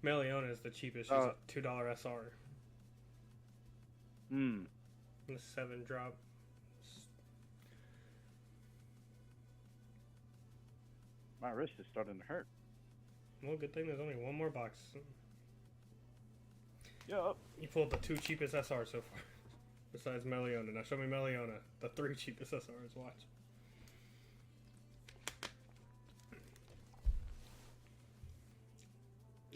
Meliona is the cheapest. She's a $2 SR. Hmm. And the 7-drop. My wrist is starting to hurt. Well, good thing there's only one more box. Yup. You pulled the 2 cheapest SRs so far. Besides Meliona. Now show me Meliona. The 3 cheapest SRs. Watch.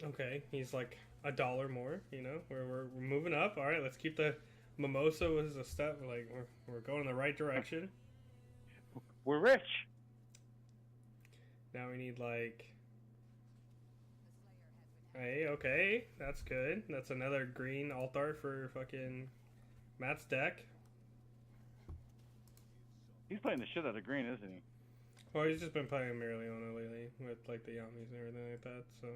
Okay, he's like $1 more, you know? We're moving up. Alright, let's keep the Mimosa was a step. Like, we're going in the right direction. We're rich. Now we need like... Hey, okay, that's good. That's another green alt art for fucking Matt's deck. He's playing the shit out of green, isn't he? Well, he's just been playing merely on it lately with like the Yamis and everything like that. So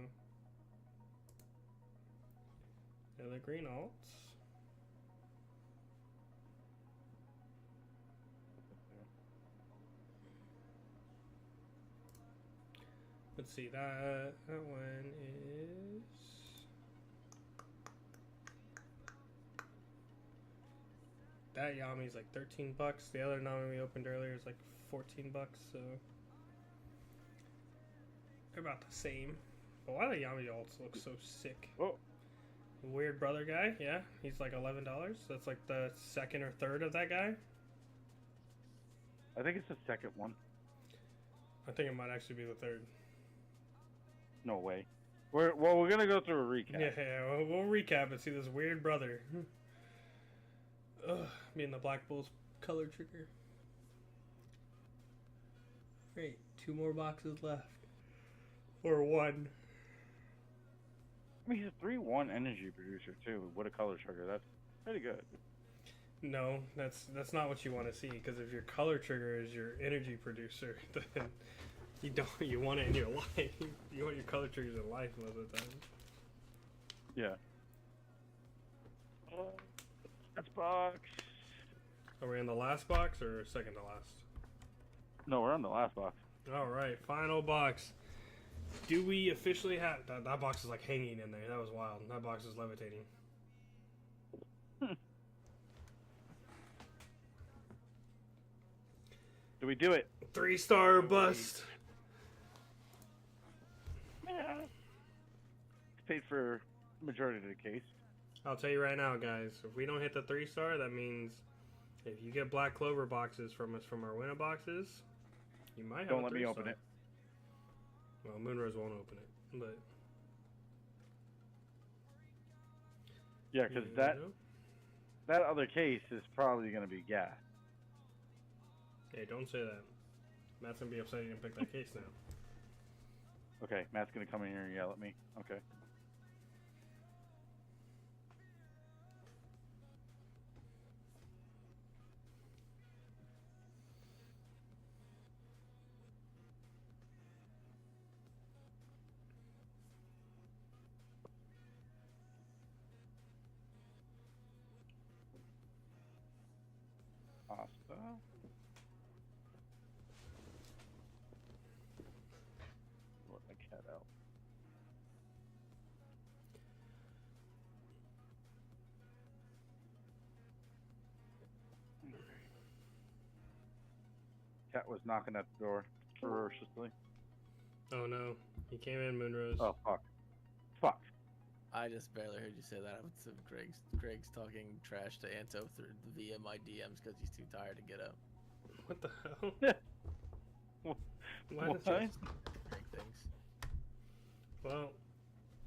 yeah, the green alts. Let's see, that one is that Yami's like $13. The other Nami we opened earlier is like $14, so they're about the same. But why the Yami alts look so sick? Oh, Weird brother guy, yeah, he's like $11. That's like the second or third of that guy. I think it's the second one. I think it might actually be the third. No way. We're gonna go through a recap. Yeah, we'll recap and see this weird brother. Ugh, being the Black Bull's color trigger. Great, 2 more boxes left. Or 1. I mean, he's a 3/1 energy producer too. With a color trigger, that's pretty good. No, that's not what you want to see. Because if your color trigger is your energy producer, then you want it in your life. You want your color triggers in life most of the time. Yeah. That's box. Are we in the last box or second to last? No, we're on the last box. All right, final box. Do we officially have that box is like hanging in there? That was wild. That box is levitating. Do we do it? 3-star or bust. Yeah. It's paid for majority of the case. I'll tell you right now, guys. If we don't hit the 3-star, that means if you get Black Clover boxes from us from our winner boxes, you might have. Don't a let me 3-star. open it. Well, Moonrose won't open it, but Yeah, because that other case is probably gonna be gas. Hey, don't say that. Matt's gonna be upset you didn't pick that case now. Okay, Matt's gonna come in here and yell at me. Okay. Pasta. Let the cat out. Cat was knocking at the door ferociously. Oh no, he came in, Moonrose. Oh fuck. Fuck. I just barely heard you say that. So Greg's talking trash to Anto via my DMs because he's too tired to get up. What the hell? Why What? did you- Greg thinks. Well,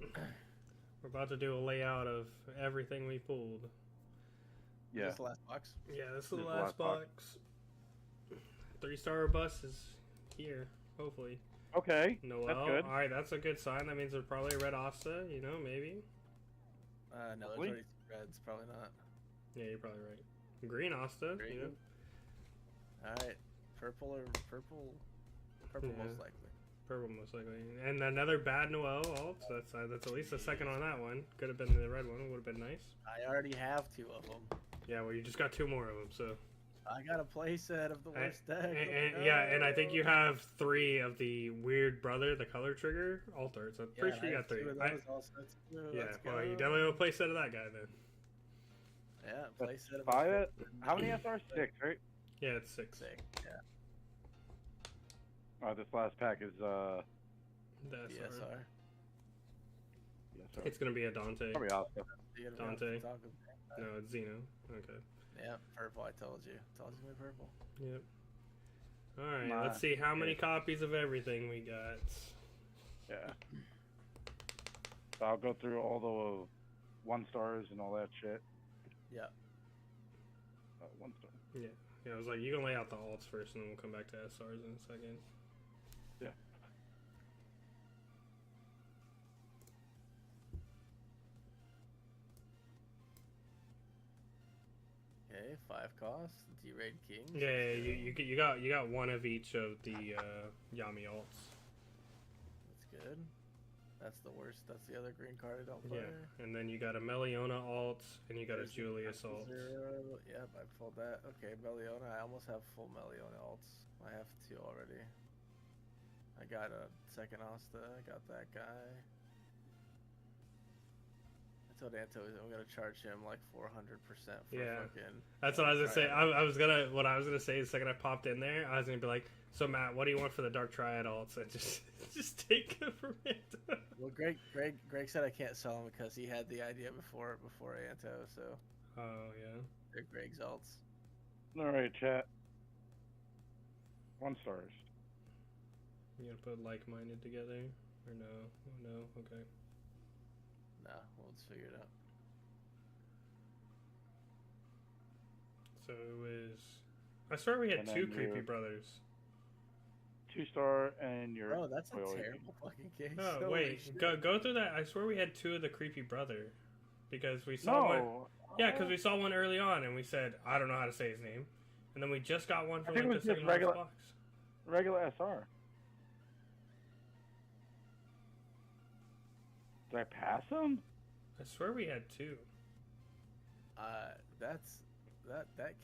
we're about to do a layout of everything we pulled. Is Yeah. this the last box? Yeah, this is This the is the last last box. box. 3-star bus is here, hopefully. Okay. Noel. That's good. Alright, that's a good sign. That means there's probably a red Asta, you know, maybe. No, there's Probably. already 2 reds. Probably not. Yeah, you're probably right. Green Asta, Green. you know. Alright. Purple. Purple Yeah. most likely. Purple most likely. And another bad Noel alt. That's at least a second on that one. Could have been the red one. Would have been nice. I already have 2 of them. Yeah, well, you just got 2 more of them, so. I got a playset of the worst deck. Yeah, and I think you have 3 of the weird brother, the color trigger alters. I'm pretty sure you got 3. Yeah, well, you definitely have a play set of that guy then. Yeah, That's playset of 5. How many SR? 6, right? Yeah, it's 6. Yeah. This last pack is That's DSR. It's gonna be a Dante. Probably Oscar. Dante. No, it's Xeno. Okay. Yeah, purple. I told you. Told you my purple. Yep. All right. My- Let's see how many copies of everything we got. Yeah. So I'll go through all the 1-stars and all that shit. Yeah. 1-star. Yeah. Yeah. I was like, you can lay out the alts first, and then we'll come back to SRs in a second. Yeah. Okay. Okay, 5 cost. D-Raid King. Yeah, you got one of each of the Yami alts. That's good. That's the worst. That's the other green card I don't play. Yeah, and then you got a Meliona alt, and you got a Julius alt. Yep, I pulled that. Okay, Meliona. I almost have full Meliona alts. I have 2 already. I got a second Asta. I got that guy. I told Anto I'm gonna charge him like 400% for fucking. That's what I was gonna say. What I was gonna say the second I popped in there, I was gonna be like, so Matt, what do you want for the Dark Triad alts? And just take it from it. Well, Greg said I can't sell him because he had the idea before Anto. So. Oh yeah. They're Greg's alts. All right, chat. 1 stars. You gonna put like-minded together, or no? Oh, no. Okay. Nah, we'll just figure it out. So it was. I swear we had 2 creepy brothers. 2-star and your. Bro, that's a terrible fucking case. Oh wait, go through that. I swear we had 2 of the creepy brother, because we saw one. Yeah, because we saw one early on, and we said I don't know how to say his name, and then we just got one from like the second last box. Regular SR. Did I pass him? I swear we had 2. That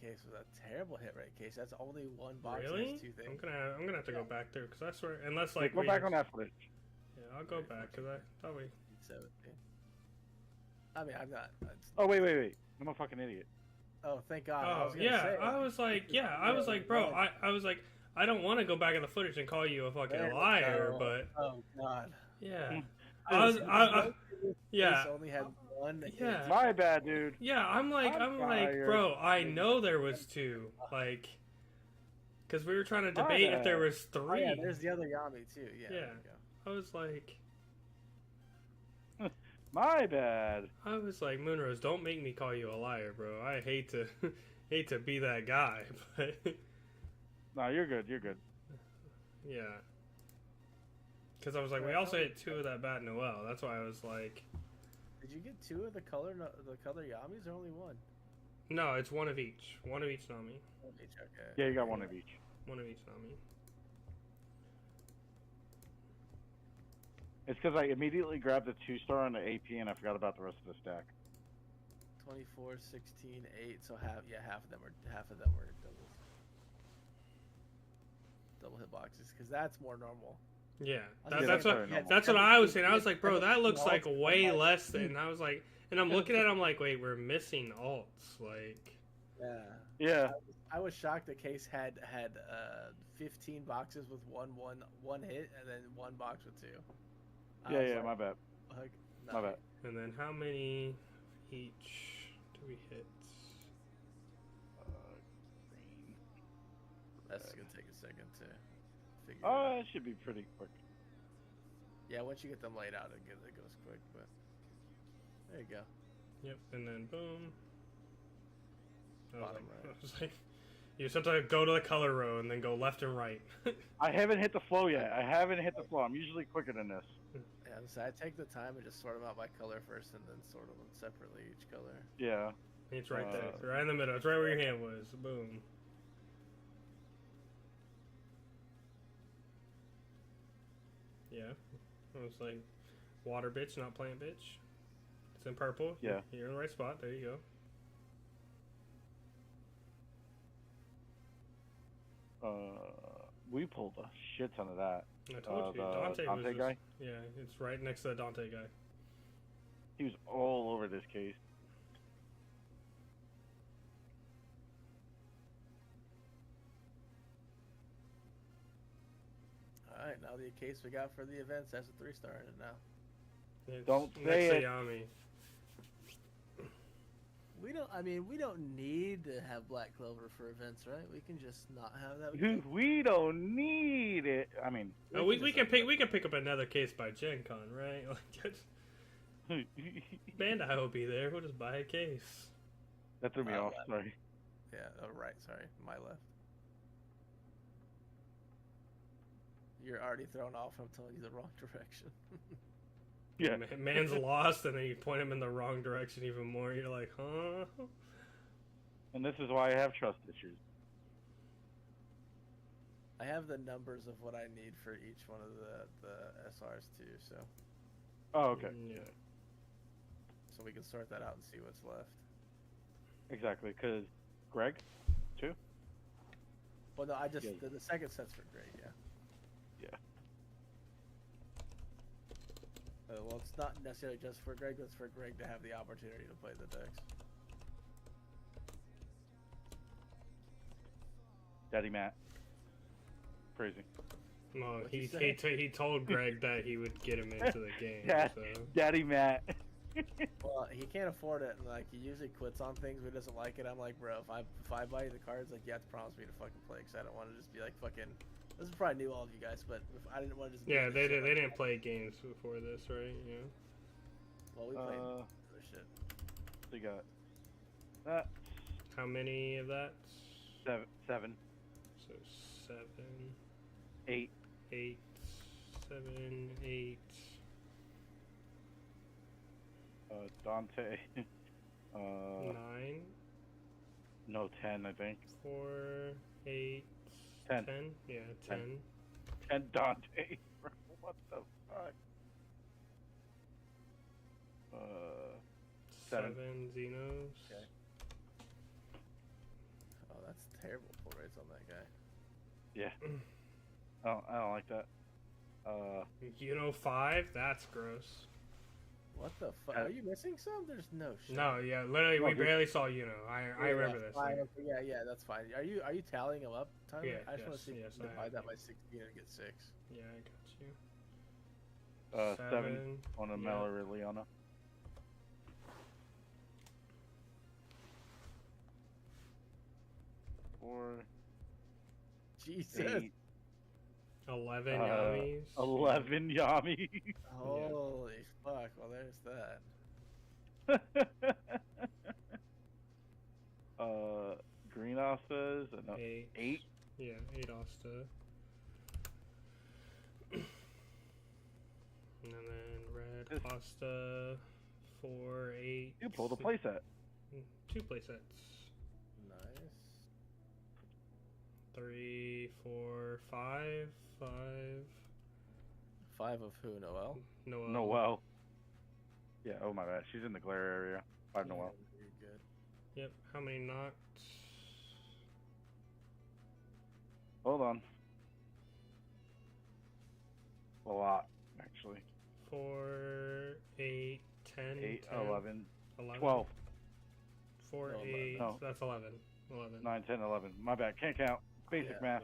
case was a terrible hit rate case. That's only 1 box. Really? Has 2 things. I'm gonna have to go back through because I swear, unless like go back on that footage. Yeah, I'll go back because I thought we. 17. I mean, I'm not. Oh wait! I'm a fucking idiot. Oh, thank God. Oh yeah, I was like, bro, I was like, I don't want to go back in the footage and call you a fucking liar, but. Oh God. Yeah. I only had 1. Yeah. My bad, dude. Yeah, I'm like, bro, I know there was 2, like, because we were trying to debate if there was 3. Oh, yeah, there's the other Yami too. Yeah. Yeah. I was like. My bad. I was like, Moonrose, don't make me call you a liar, bro. I hate to be that guy, but. No, you're good. You're good. Yeah. Because I was like, we also hit 2 of that Bat Noel. That's why I was like. Did you get 2 of the color Yamis or only 1? No, it's 1 of each. 1 of each Nami. 1 of each, okay. Yeah, you got 1 of each. 1 of each Nami. It's because I immediately grabbed the 2-star on the AP and I forgot about the rest of the stack. 24, 16, 8. So half of them were double hit boxes because that's more normal. Yeah, that's what I was saying. I was like, bro, that looks like way less than. I was like, and I'm looking at it, I'm like, wait, we're missing alts, like. Yeah. I was shocked the case had 15 boxes with one hit and then 1 box with 2. Yeah, my bad. Like, my bad. And then how many each do we hit? Green. That's gonna take a second to figure. It should be pretty quick. Yeah, once you get them laid out, it goes quick. But there you go. Yep, and then boom. Bottom right. I was like, you just have to go to the color row and then go left and right. I haven't hit the flow yet. I'm usually quicker than this. Yeah, so I take the time and just sort them out by color first, and then sort them separately each color. Yeah. It's right there, right in the middle. It's right where your hand was. Boom. Yeah, I was like, water bitch, not plant bitch. It's in purple. Yeah. You're in the right spot. There you go. We pulled a shit ton of that. I told you, Dante was just, guy? Yeah, it's right next to the Dante guy. He was all over this case. Alright, now the case we got for the events has a 3-star in it now. It's Don't next say to it. Yami. We don't need to have Black Clover for events, right? We can just not have that. We don't need it. I mean, we can pick up another case by Gen Con, right? Like, Bandai will be there. We'll just buy a case. That threw me off. Sorry. Yeah. Oh, right. Sorry. My left. You're already thrown off. I'm telling you the wrong direction. Yeah. Man's lost, and then you point him in the wrong direction even more. You're like, huh? And this is why I have trust issues. I have the numbers of what I need for each one of the SRs too, so Oh, okay. Yeah. so we can sort that out and see what's left. Exactly, because Greg, too? Well, no, I just Yeah. the second set's for Greg, yeah. Yeah. Well, it's not necessarily just for Greg, but it's for Greg to have the opportunity to play the decks. Daddy Matt. Crazy. Well, What'd you he told Greg that he would get him into the game. Yeah. So. Daddy Matt. Well, he can't afford it, and like he usually quits on things when he doesn't like it. I'm like, bro, if I buy you the cards, like you have to promise me to fucking play, because I don't want to just be like fucking. This is probably new all of you guys, but if I didn't want to just. be Yeah, in they this shit, they like, didn't play games before this, right? Yeah. Well, we played other shit. So you got that. How many of that? Seven. So 7, 8. 8, 7, 8. Dante. 9, No, 10, I think. 4, 8, 10. 10? Yeah, 10. 10 Dante. What the fuck? 7. 7 Xenos. Okay. Oh, that's terrible pull rates on that guy. Yeah. I don't like that. 5? That's gross. What the fuck? Are you missing some? There's no shit. No, yeah, literally, we barely saw I remember this. Fine, okay, yeah, that's fine. Are you tallying them up, Tyler? Yeah, I just want yes, to see yes, if you I divide have, that by yeah. 16 and get 6. Yeah, I got you. 7 on a yeah. Mallory Leona. 4. Jesus. 8. 11 Yamis. 11 Yami. Holy fuck. Well, there's that. Green Astas. 8. 8. Yeah, 8 Asta. And then red Asta. 4, 8. You pulled a playset. 2 playsets. Nice. 3, 4, 5. 5. 5 of who? Noel? Noel. Noel. Yeah, oh my bad. She's in the glare area. 5 Noel. Very good. Yep. How many knocked? Hold on. A lot, actually. 4, 8, 10. 8, 10, 11, 11. 12, 4, No, 8. no. That's 11. 11. 9, 10, 11. My bad. Can't count. Basic Yeah, math.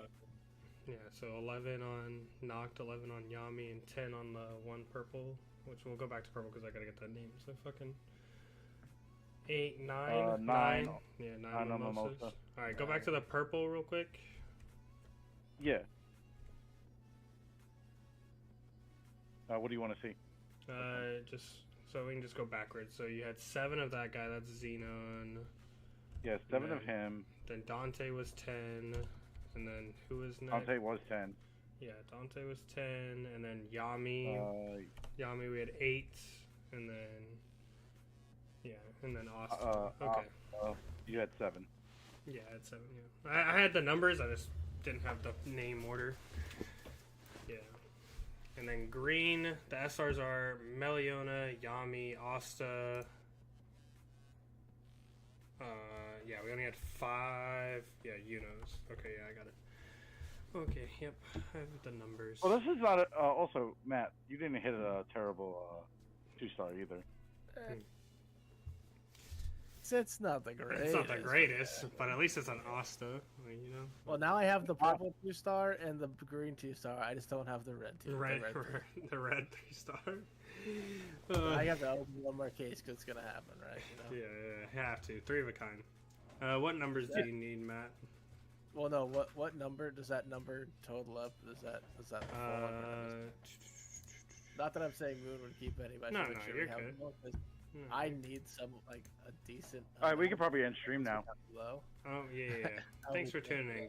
Yeah, so 11 on knocked, 11 on Yami, and 10 on the one purple, which we'll go back to purple because I gotta get that name. So fucking 8, 9, 9. Yeah, 9 9 on mimosas. mimosa. All right, go back to the purple real quick. Yeah. What do you want to see? Just so we can just go backwards. So you had 7 of that guy. That's Xenon. Yeah, 7 Yeah. of him. Then Dante was 10, and then who was next? Dante was 10. Yeah, Dante was 10, and then Yami. Yami, we had 8, and then and then Austin. Okay. You had 7. Yeah, I had 7. Yeah, I had the numbers. I just didn't have the name order. Yeah, and then green. The SRs are Meliona, Yami, Asta. Yeah, we only had 5. Yeah, Unos. Okay, yeah, I got it. Okay, yep, I have the numbers. Well, this is not a, also, Matt, you didn't hit a terrible 2-star either. It's not the greatest. It's not the greatest, but at least it's an Asta, like, you know. Well, now I have the purple 2-star and the green 2-star. I just don't have the red 2. The red 3-star. I have to open one more case because it's gonna happen, right? You know? Yeah, have to. 3 of a kind. What numbers do you need, Matt? Well, no. What number does that number total up? Does that the full number? Not that I'm saying Moon would keep any, but I No, should make no, sure you're we have good. more, 'cause I need some like a decent. All right, we could probably end stream now. Low. Oh, yeah. Thanks for tuning in, guys.